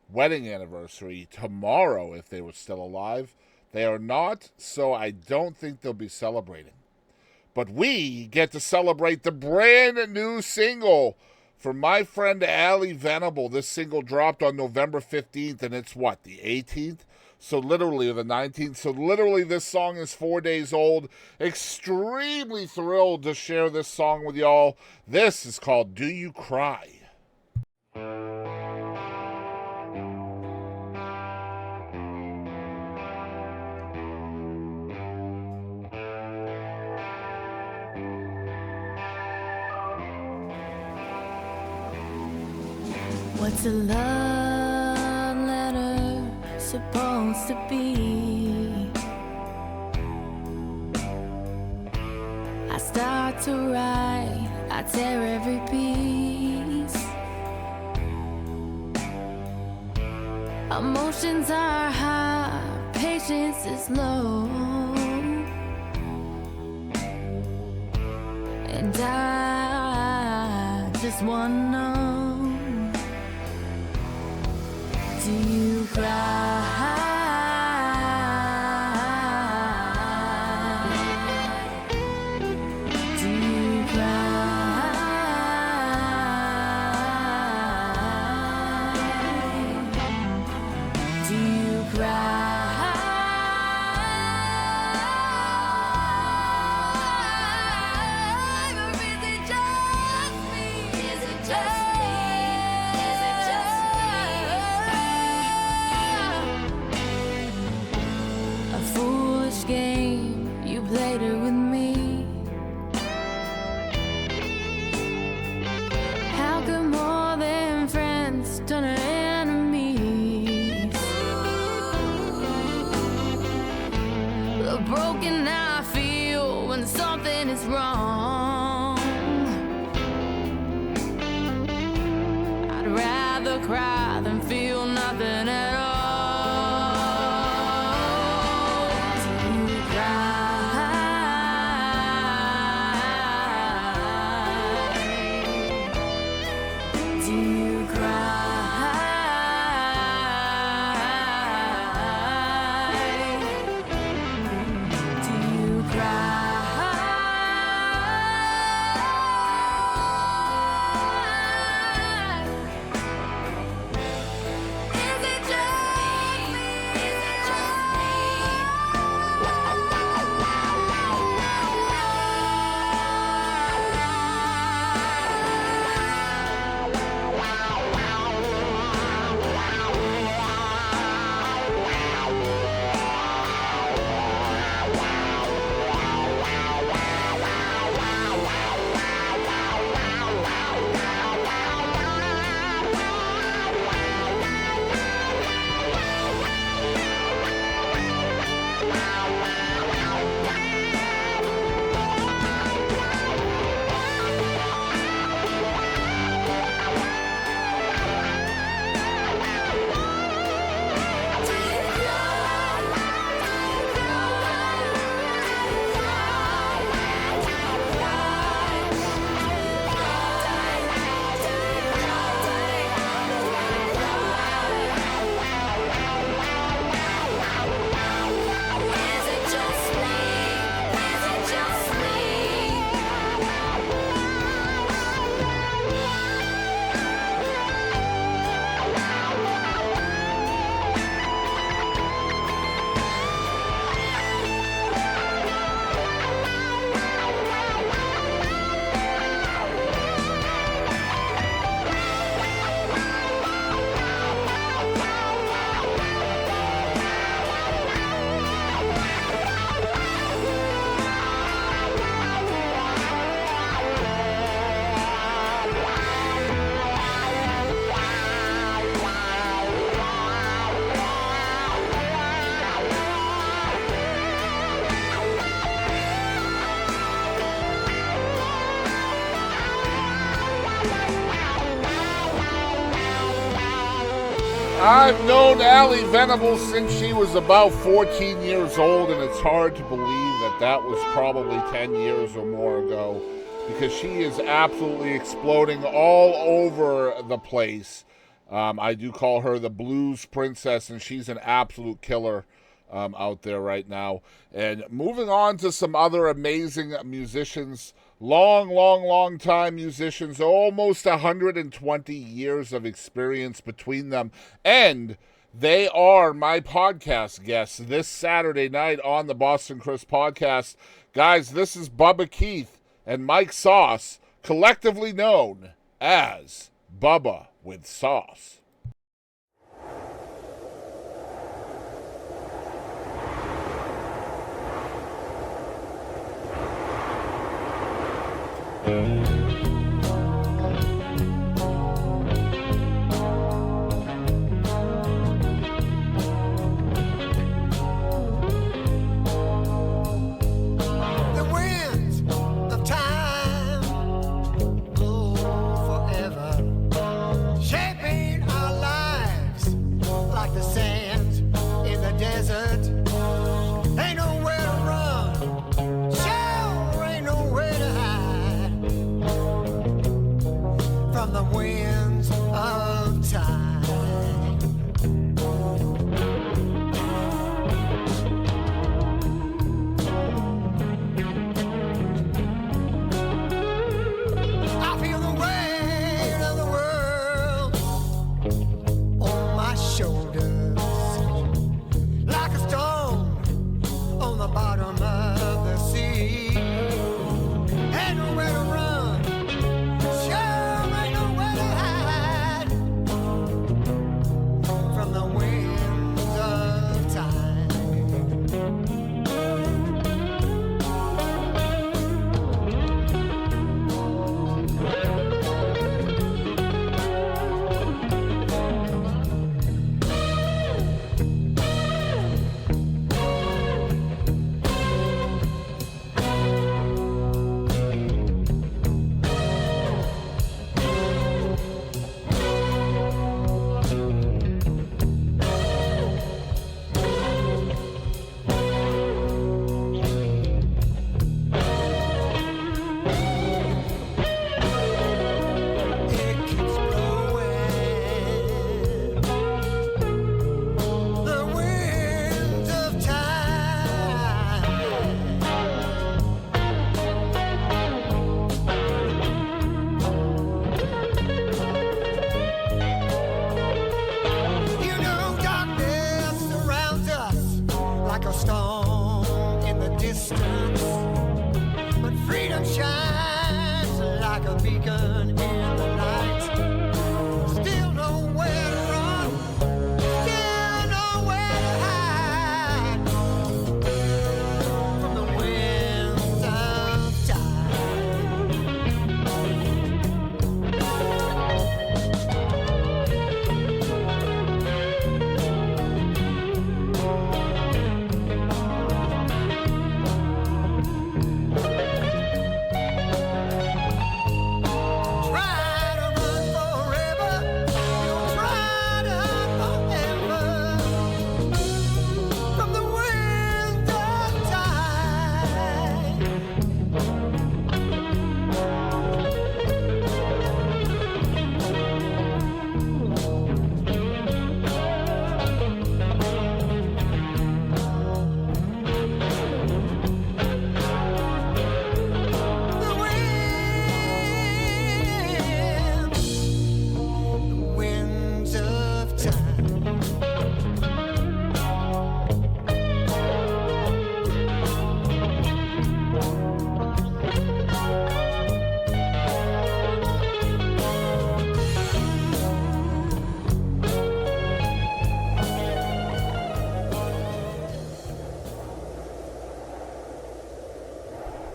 wedding anniversary tomorrow if they were still alive. They are not, so I don't think they'll be celebrating. But we get to celebrate the brand new single from my friend Allie Venable. This single dropped on November 15th, and it's what, the 18th? So literally, the 19th. So literally, this song is 4 days old. Extremely thrilled to share this song with y'all. This is called Do You Cry? What's a love letter supposed to be? I start to write, I tear every piece. Emotions are high, patience is low. And I just wanna know, do you cry? Do you cry? Do you cry? Or is it just me? Is it just me? Is it just a foolish game you played it with me? How could more than friends turn to enemies? The broken I feel when something is wrong. I've known Allie Venable since she was about 14 years old, and it's hard to believe that that was probably 10 years or more ago, because she is absolutely exploding all over the place. I do call her the blues princess, and she's an absolute killer out there right now. And moving on to some other amazing musicians, long time musicians, almost 120 years of experience between them, and they are my podcast guests this Saturday night on the Boston Chris podcast. Guys, this is Bubba Keith and Mike Sauce, collectively known as Bubba with Sauce.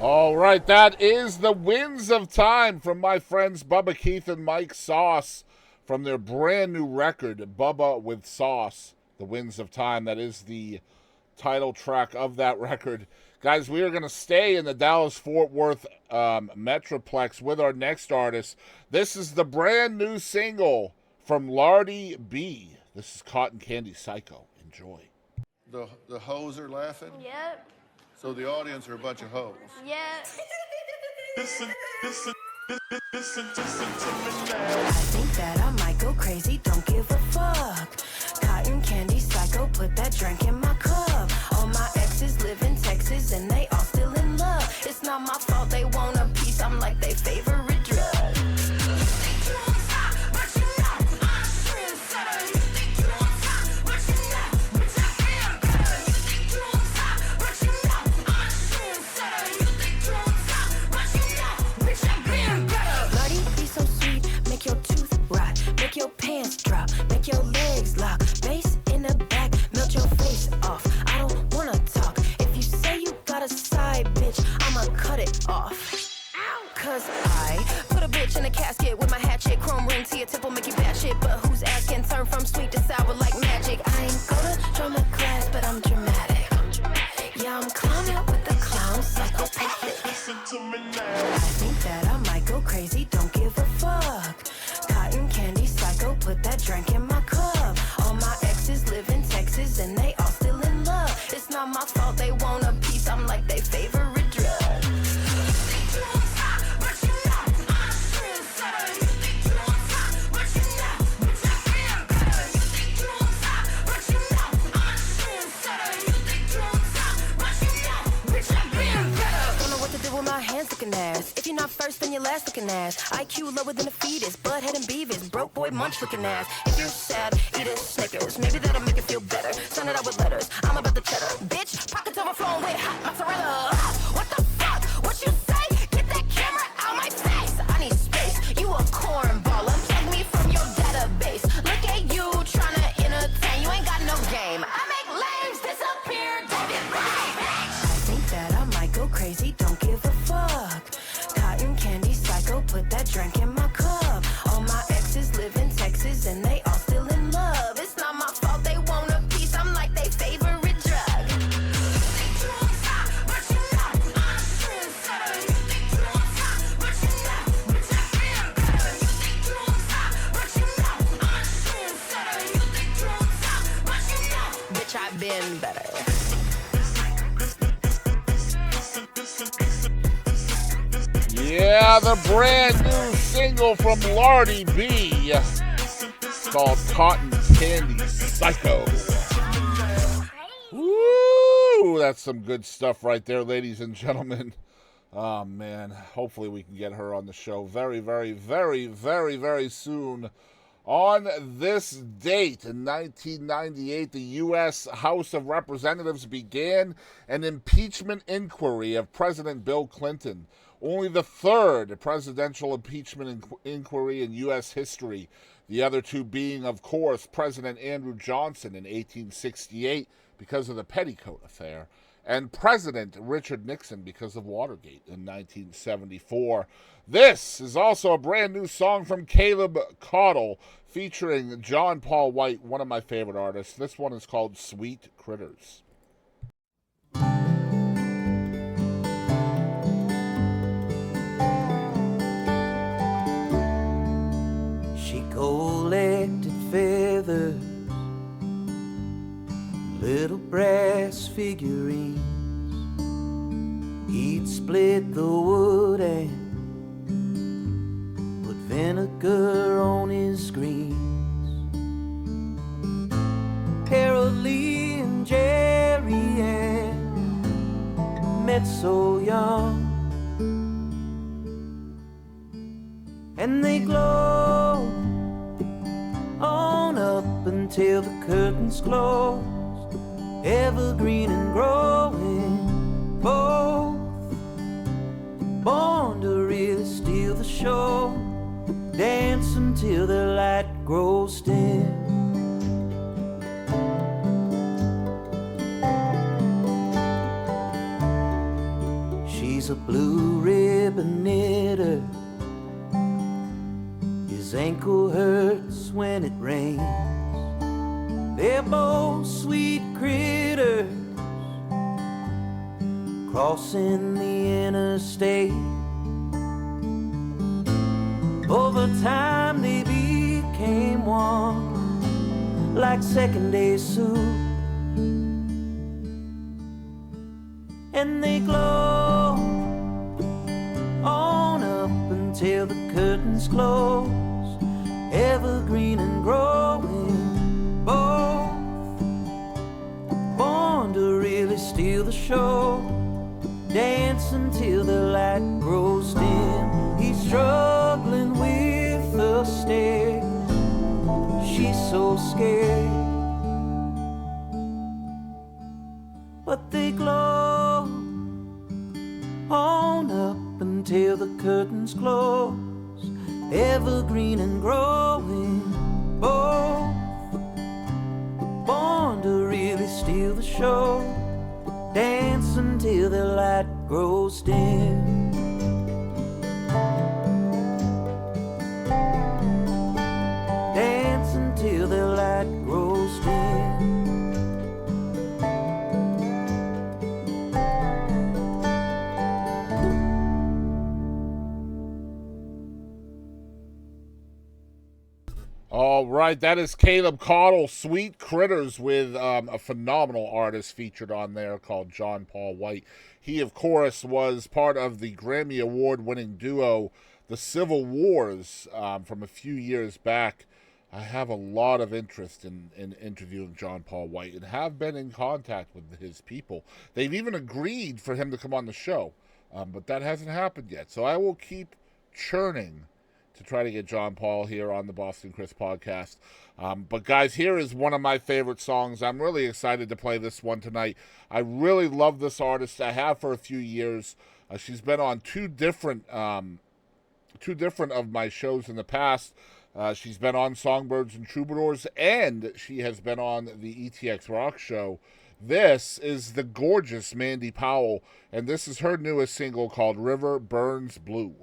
All right, that is The Winds of Time from my friends Bubba Keith and Mike Sauce from their brand new record, Bubba with Sauce, The Winds of Time. That is the title track of that record. Guys, we are going to stay in the Dallas-Fort Worth Metroplex with our next artist. This is the brand new single from Lardi B. This is Cotton Candy Psycho. Enjoy. The hoes are laughing? Yep. So the audience are a bunch of hoes. Yep. Listen to me now. I think that I might go crazy, don't give a fuck. Cotton candy psycho, put that drink in my cup. All my exes live in Texas and they all still in love. It's not my fault they want a piece, I'm like they favorite drug. Lardi, be so sweet, make your tooth rot, make your pants drop, make your legs lock, bass in the back, melt your face off. I don't wanna talk. If you say you got a side bitch, I'ma cut it off. Cause I put a bitch in a casket with my hatchet, chrome ring to your temple, make you bad shit. But who's asking? Turn from sweet to sour like magic. I ain't go to drama class, but I'm dramatic. Yeah, I'm clowning with the clown psychopathic. Listen to me now. I think that I might go crazy, don't give a fuck. Cotton candy psycho, put that drink in my cup. All my exes live in Texas and they all still in love. It's not my fault they want a piece, I'm like they favorite drug. Don't know what to do with my hands looking ass. If you're not first, then you're last looking ass. IQ lower than a fetus, butthead and Beavis, broke boy munch looking ass. If you're sad, eat a Snickers. Maybe that'll make it feel better. Send it out with letters. I'm about the cheddar. Bitch, pockets overflowing with hot mozzarella. What the fuck? What you say? Get that camera out my face. I need space. You a cornball. Unplug me from your database. Look at you trying to entertain. You ain't got no game. I make lames disappear. David Blaine. I think that I might go crazy. Don't give a fuck. Cotton candy psycho, put that drink in my cup. All my exes live in Texas and they all still in love. It's not my fault they want a piece, I'm like they favorite drug. Bitch, I've been better. Yeah, the brand new single from Lardi B called Cotton Candy Psycho. Woo! That's some good stuff right there, ladies and gentlemen. Oh, man. Hopefully we can get her on the show very, very, very, very, very soon. On this date in 1998, the U.S. House of Representatives began an impeachment inquiry of President Bill Clinton. Only the third presidential impeachment inquiry in U.S. history. The other two being, of course, President Andrew Johnson in 1868 because of the Petticoat Affair, and President Richard Nixon because of Watergate in 1974. This is also a brand new song from Caleb Caudle featuring John Paul White, one of my favorite artists. This one is called Sweet Critters. She collected feathers, little brass figurines. He'd split the wood and put vinegar on his screens. Harold Lee and Jerry Ann met so young, and they glowed on up until the curtains closed. Evergreen and growing, both born to really steal the show. Dance until the light grows dim. She's a blue ribbon knitter. His ankle hurts when it rains. They're both sweet critters crossing the interstate. Over time they became one, like second day soup. And they glow on up until the curtains close, evergreen and growing, both born to really steal the show. Dance until the light grows dim. He's struggling with the stairs. She's so scared, but they glow on up until the curtains close, evergreen and growing, both born to really steal the show. Dance until the light grows dim. Dance until the light grows dim. All right, that is Caleb Caudle, Sweet Critters, with a phenomenal artist featured on there called John Paul White. He, of course, was part of the Grammy Award-winning duo, The Civil Wars, from a few years back. I have a lot of interest in interviewing John Paul White and have been in contact with his people. They've even agreed for him to come on the show, but that hasn't happened yet. So I will keep churning to try to get John Paul here on the Boston Chris podcast. But guys, here is one of my favorite songs. I'm really excited to play this one tonight. I really love this artist. I have for a few years. She's been on two different of my shows in the past. She's been on Songbirds and Troubadours, and she has been on the ETX Rock Show. This is the gorgeous Mandi Powell, and this is her newest single called River Burns Blue.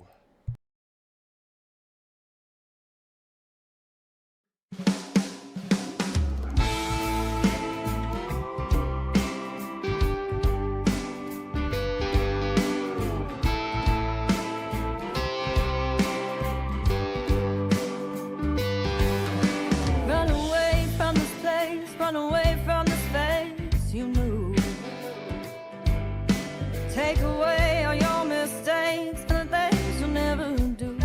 Run away from this face you knew. Take away all your mistakes and the things you'll never do.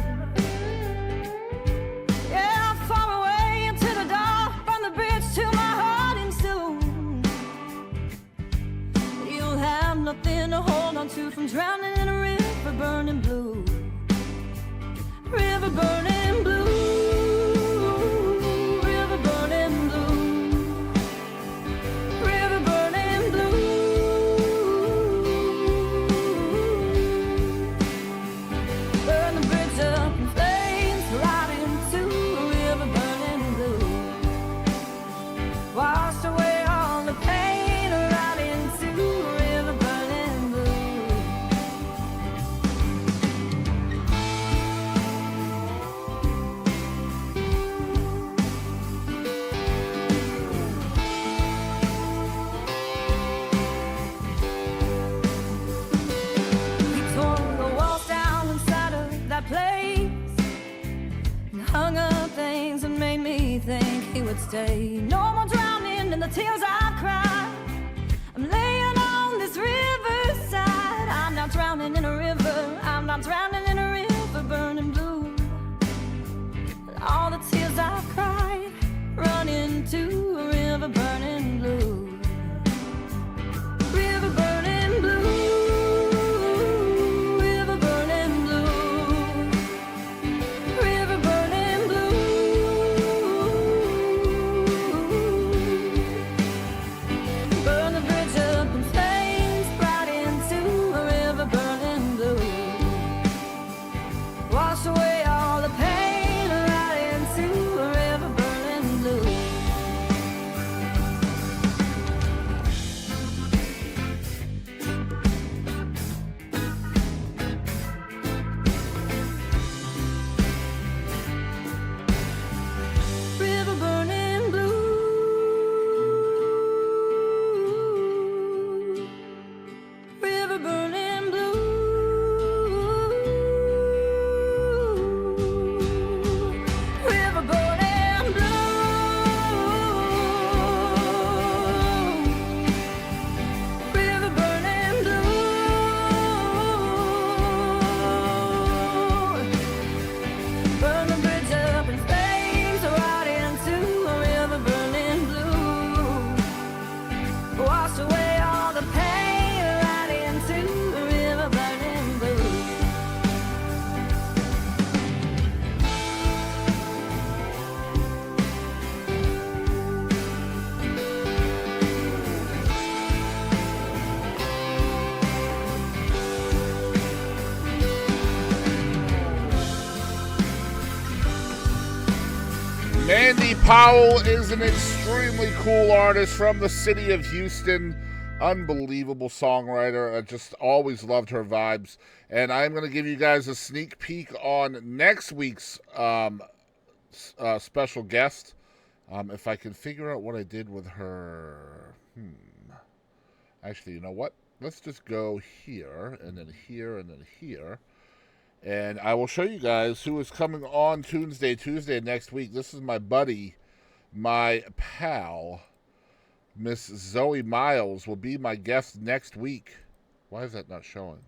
Yeah, far away into the dark, from the bridge to my heart and soul. You'll have nothing to hold on to, from drowning in a river burning blue. River burning blue. Hung up things and made me think he would stay. No more drowning in the tears I cried. I'm laying on this riverside. I'm not drowning in a river. I'm not drowning in a river burning blue. But all the tears I've cried run into a river burning blue. River burning blue. Mandi Powell is an extremely cool artist from the city of Houston. Unbelievable songwriter. I just always loved her vibes. And I'm going to give you guys a sneak peek on next week's special guest. If I can figure out what I did with her. Actually, you know what? Let's just go here, and then here, and then here. And I will show you guys who is coming on Tunesday Tuesday next week. This is my buddy, my pal, Miss Zoe Miles will be my guest next week. Why is that not showing?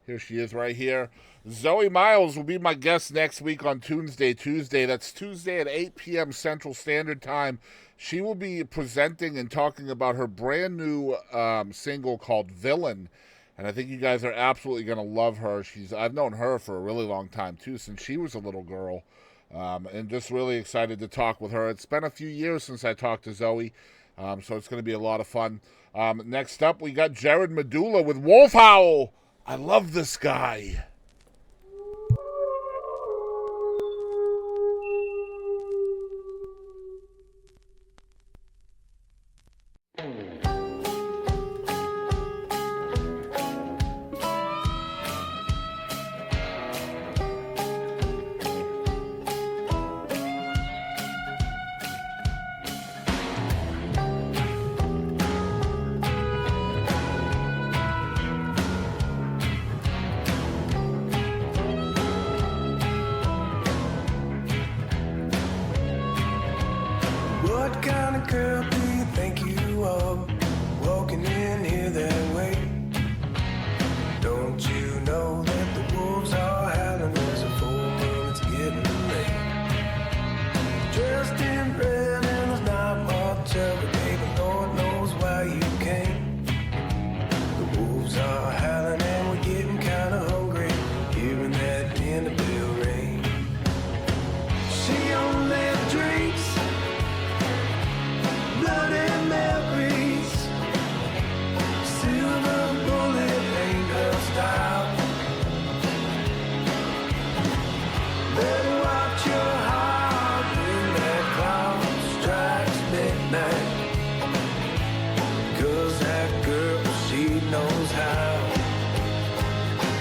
Here she is right here. Zoe Miles will be my guest next week on Tunesday Tuesday. That's Tuesday at 8 p.m. Central Standard Time. She will be presenting and talking about her brand new single called Villain. And I think you guys are absolutely going to love her. I've known her for a really long time, too, since she was a little girl. And just really excited to talk with her. It's been a few years since I talked to Zoe, so it's going to be a lot of fun. Next up, we got Jerrod Medulla with Wolf Howl. I love this guy. What kind of girl do you think you are, walking in here that way? Don't you know that the wolves are howling as a full moon, it's getting late. Dressed in red and there's not much of it, baby, Lord knows why you came. The wolves are howling and we're getting kinda hungry, hearing that dinner bell ring. She only drinks blood and memories. Silver bullet ain't her style. Better watch your heart when that clock strikes midnight. 'Cause that girl, she knows how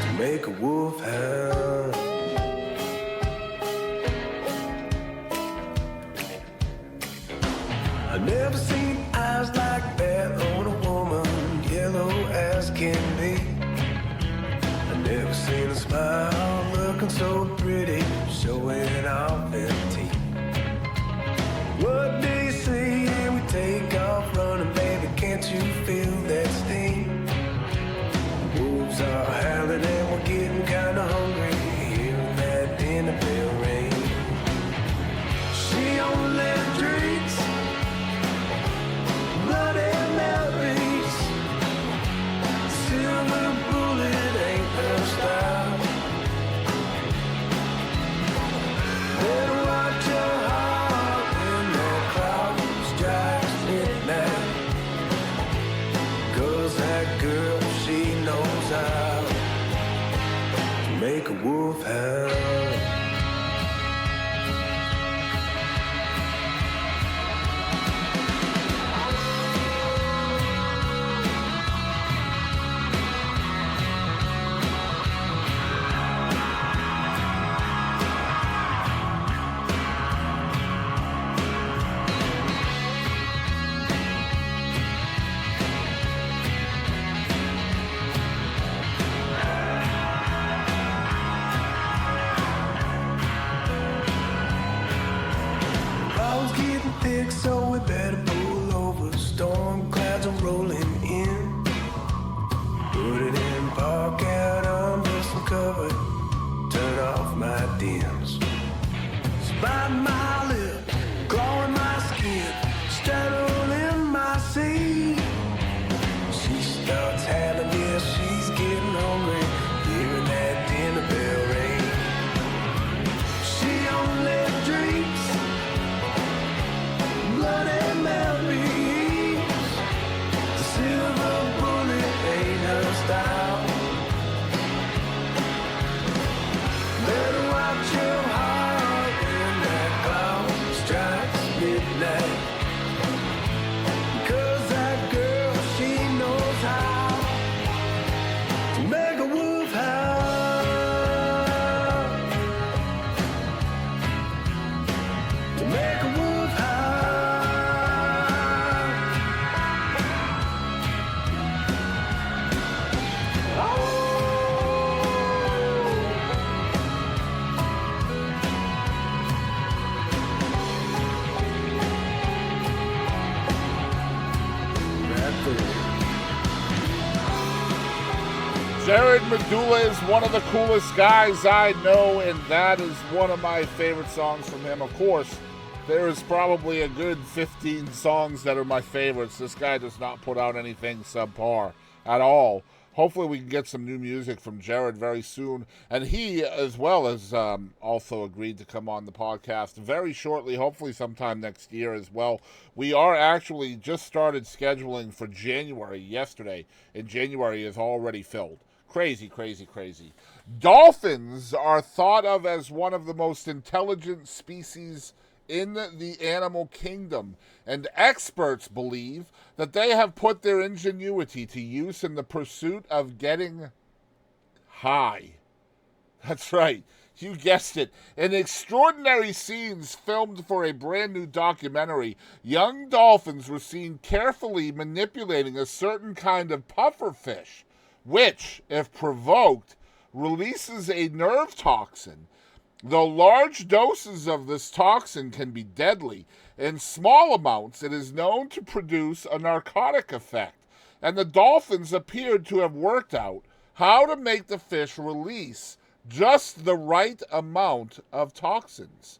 to make a wolf howl. I've never seen eyes like that on a woman, yellow as can be. I've never seen a smile looking so pretty, showing off her teeth. What do you say? And we take off running, baby, can't you feel that sting? The wolves are howling and we're getting kinda hungry, hearing that dinner bell ring. She only drinks blood and memories. Silver bullet ain't her style. Better watch your heart when that clock strikes midnight. 'Cause that girl, she knows how to make a wolf howl. Clouds getting thick, so we better pull over. Storm clouds are rolling in. Put it in park out under some cover. Turn off my dims. Spot my lip, clawing my skin, straddling my seat. She starts having this, she's getting hungry, hearing that dinner bell ring. She only drinks blood and memories. The silver bullet ain't her style. Better watch your heart when that cloud to make a wolf Jerrod Medulla is one of the coolest guys I know, and that is one of my favorite songs from him. Of course, there is probably a good 15 songs that are my favorites. This guy does not put out anything subpar at all. Hopefully we can get some new music from Jerrod very soon. And he, as well, has also agreed to come on the podcast very shortly, hopefully sometime next year as well. We are actually just started scheduling for January yesterday, and January is already filled. Crazy, crazy, crazy. Dolphins are thought of as one of the most intelligent species in the animal kingdom, and experts believe that they have put their ingenuity to use in the pursuit of getting high. That's right, you guessed it. In extraordinary scenes filmed for a brand new documentary, young dolphins were seen carefully manipulating a certain kind of pufferfish, which, if provoked, releases a nerve toxin. Though large doses of this toxin can be deadly, in small amounts it is known to produce a narcotic effect, and the dolphins appeared to have worked out how to make the fish release just the right amount of toxins.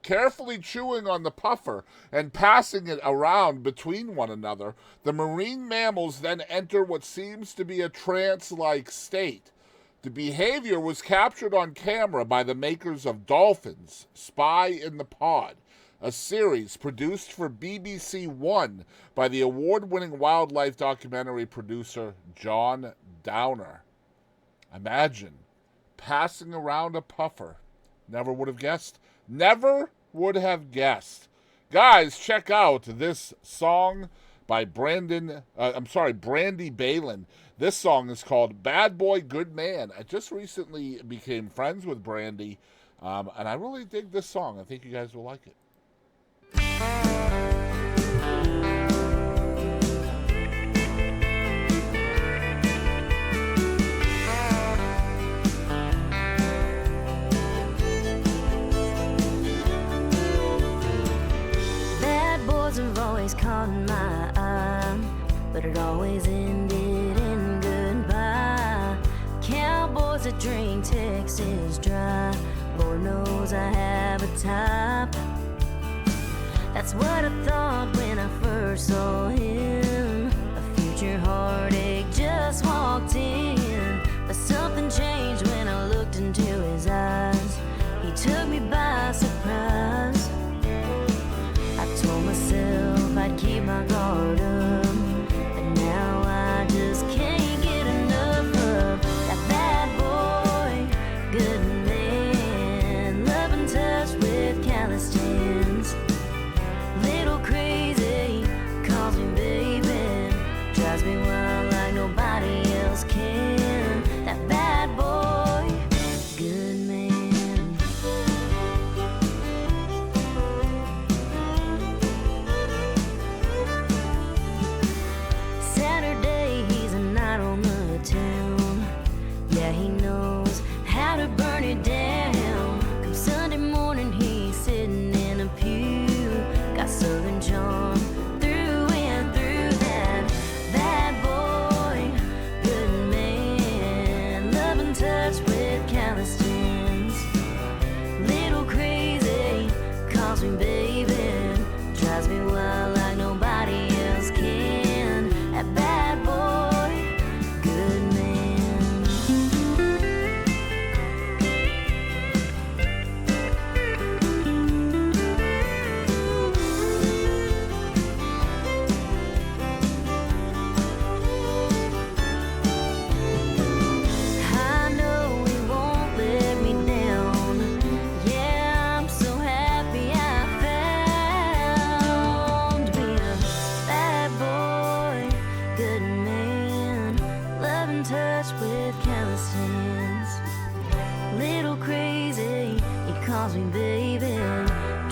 Carefully chewing on the puffer and passing it around between one another, the marine mammals then enter what seems to be a trance-like state. The behavior was captured on camera by the makers of Dolphins, Spy in the Pod, a series produced for BBC One by the award-winning wildlife documentary producer John Downer. Imagine passing around a puffer. Never would have guessed. Never would have guessed. Guys, check out this song by Brandi Behlen. This song is called Bad Boy, Good Man. I just recently became friends with Brandi, and I really dig this song. I think you guys will like it. Bad boys have always caught my eye, but it always ended in goodbye. Cowboys that drink Texas dry, Lord knows I have a type. That's what I thought when I first saw him. A future heartache just walked in, but something changed when I looked into his eyes. He took me by surprise. I told myself I'd keep my guard up, but now I just can't get enough of that bad boy, good man, love and touch with callous hands. Little crazy, calls me baby, drives me wild like nobody else can. That bad boy, good man. Saturday, he's a night on the town. Yeah, he knows how to burn it down. Come Sunday morning, he's sitting in a pew. Got southern charm through and through. That bad boy, good man, love and touch with callous hands. Little crazy, calls me baby, drives me wild like nobody else can. That bad boy, good man. I know he won't let me down. Yeah, I'm so happy I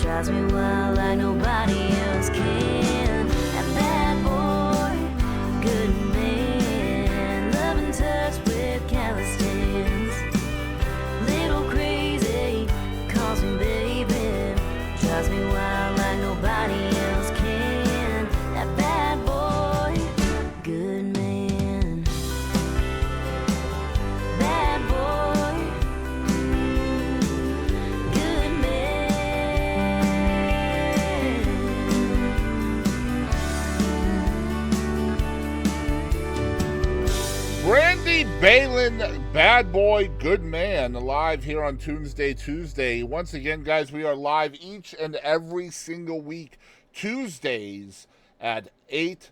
drives me wild like nobody else can. That bad boy, good man, love and touch with callous hands. Little crazy, calls me baby, drives me wild like nobody else can. That bad boy, good man. Bad boy, good man. Brandi, Behlen, Bad Boy, Good Man, live here on Tunesday Tuesday. Once again, guys, we are live each and every single week, Tuesdays at 8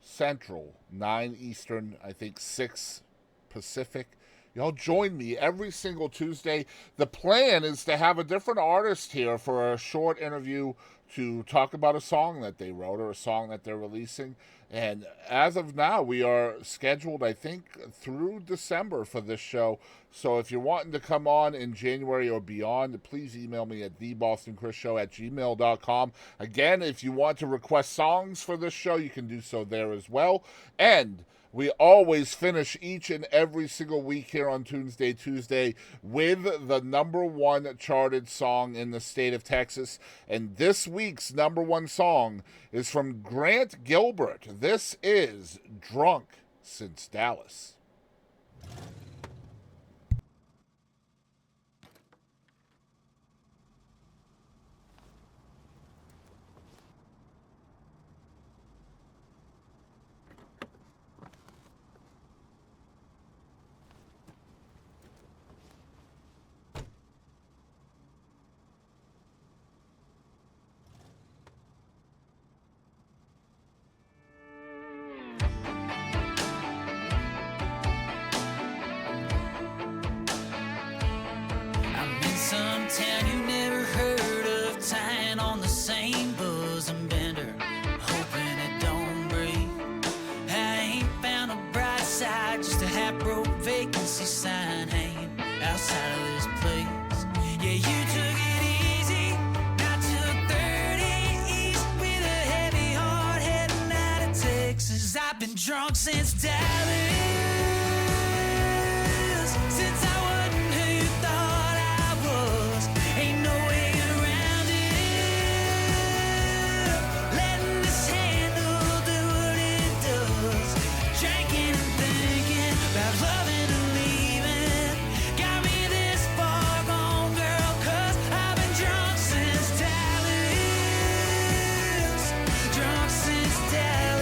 Central, 9 Eastern, I think 6 Pacific. Y'all join me every single Tuesday. The plan is to have a different artist here for a short interview to talk about a song that they wrote or a song that they're releasing. And as of now, we are scheduled, I think, through December for this show. So if you're wanting to come on in January or beyond, please email me at thebostonchrisShow@gmail.com. Again, if you want to request songs for this show, you can do so there as well. And we always finish each and every single week here on Tunesday Tuesday with the number one charted song in the state of Texas. And this week's number one song is from Grant Gilbert. This is Drunk Since Dallas. I'm in some town you never heard of, tying on the same bosom bender, hoping it don't break. I ain't found a bright side, just a half-broke vacancy sign hanging outside of this place. Yeah, you took it easy, I took 30 east with a heavy heart heading out of Texas. I've been drunk since Dallas. Since I wasn't who you thought I was, ain't no way around it. Letting this handle do what it does. Drinking and thinking about loving and leaving. Got me this far gone, girl, 'cause I've been drunk since Dallas. Drunk since Dallas.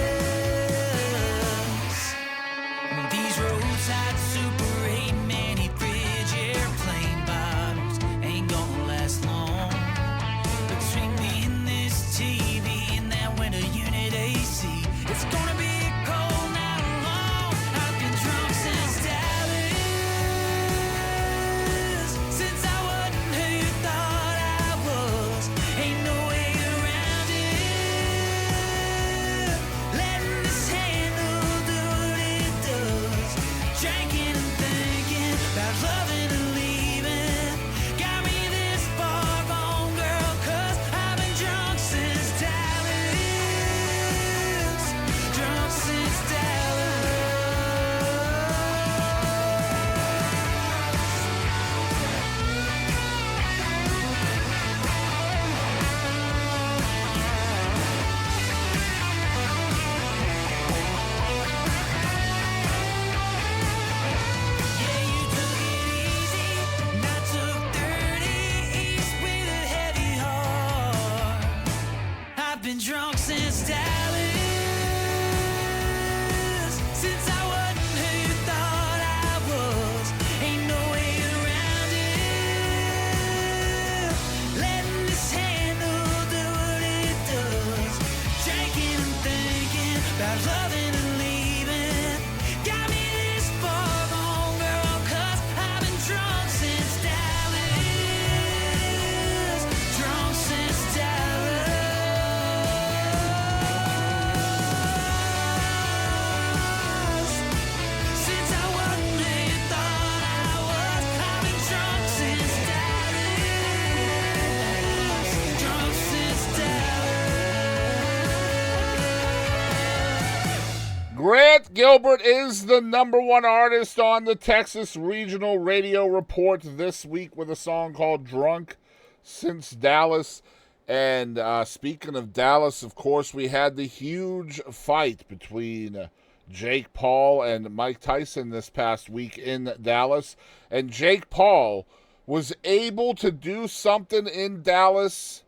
Grant Gilbert is the #1 artist on the Texas Regional Radio Report this week with a song called Drunk Since Dallas. And speaking of Dallas, of course, we had the huge fight between Jake Paul and Mike Tyson this past week in Dallas. And Jake Paul was able to do something in Dallas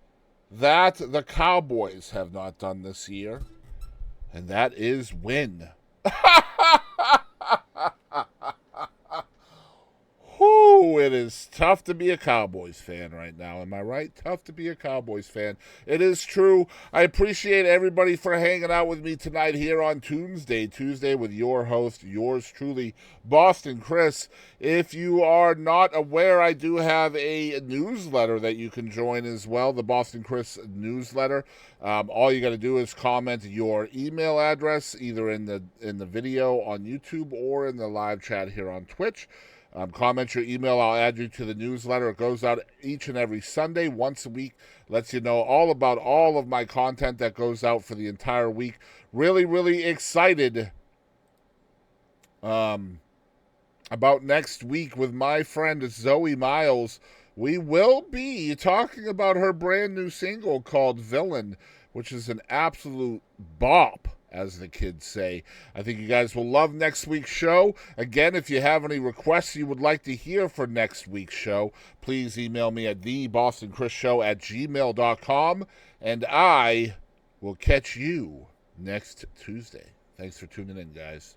that the Cowboys have not done this year. And that is win. Whew, it is tough to be a Cowboys fan right now. Am I right? Tough to be a Cowboys fan. It is true. I appreciate everybody for hanging out with me tonight here on Tunesday Tuesday with your host, yours truly, Boston Chris. If you are not aware, I do have a newsletter that you can join as well, the Boston Chris newsletter. All you got to do is comment your email address either in the video on YouTube or in the live chat here on Twitch. Comment your email. I'll add you to the newsletter. It goes out each and every Sunday, once a week. Lets you know all about all of my content that goes out for the entire week. Really, really excited about next week with my friend Zoe Miles. We will be talking about her brand new single called Villain, which is an absolute bop, as the kids say. I think you guys will love next week's show. Again, if you have any requests you would like to hear for next week's show, please email me at thebostonchrisShow@gmail.com, and I will catch you next Tuesday. Thanks for tuning in, guys.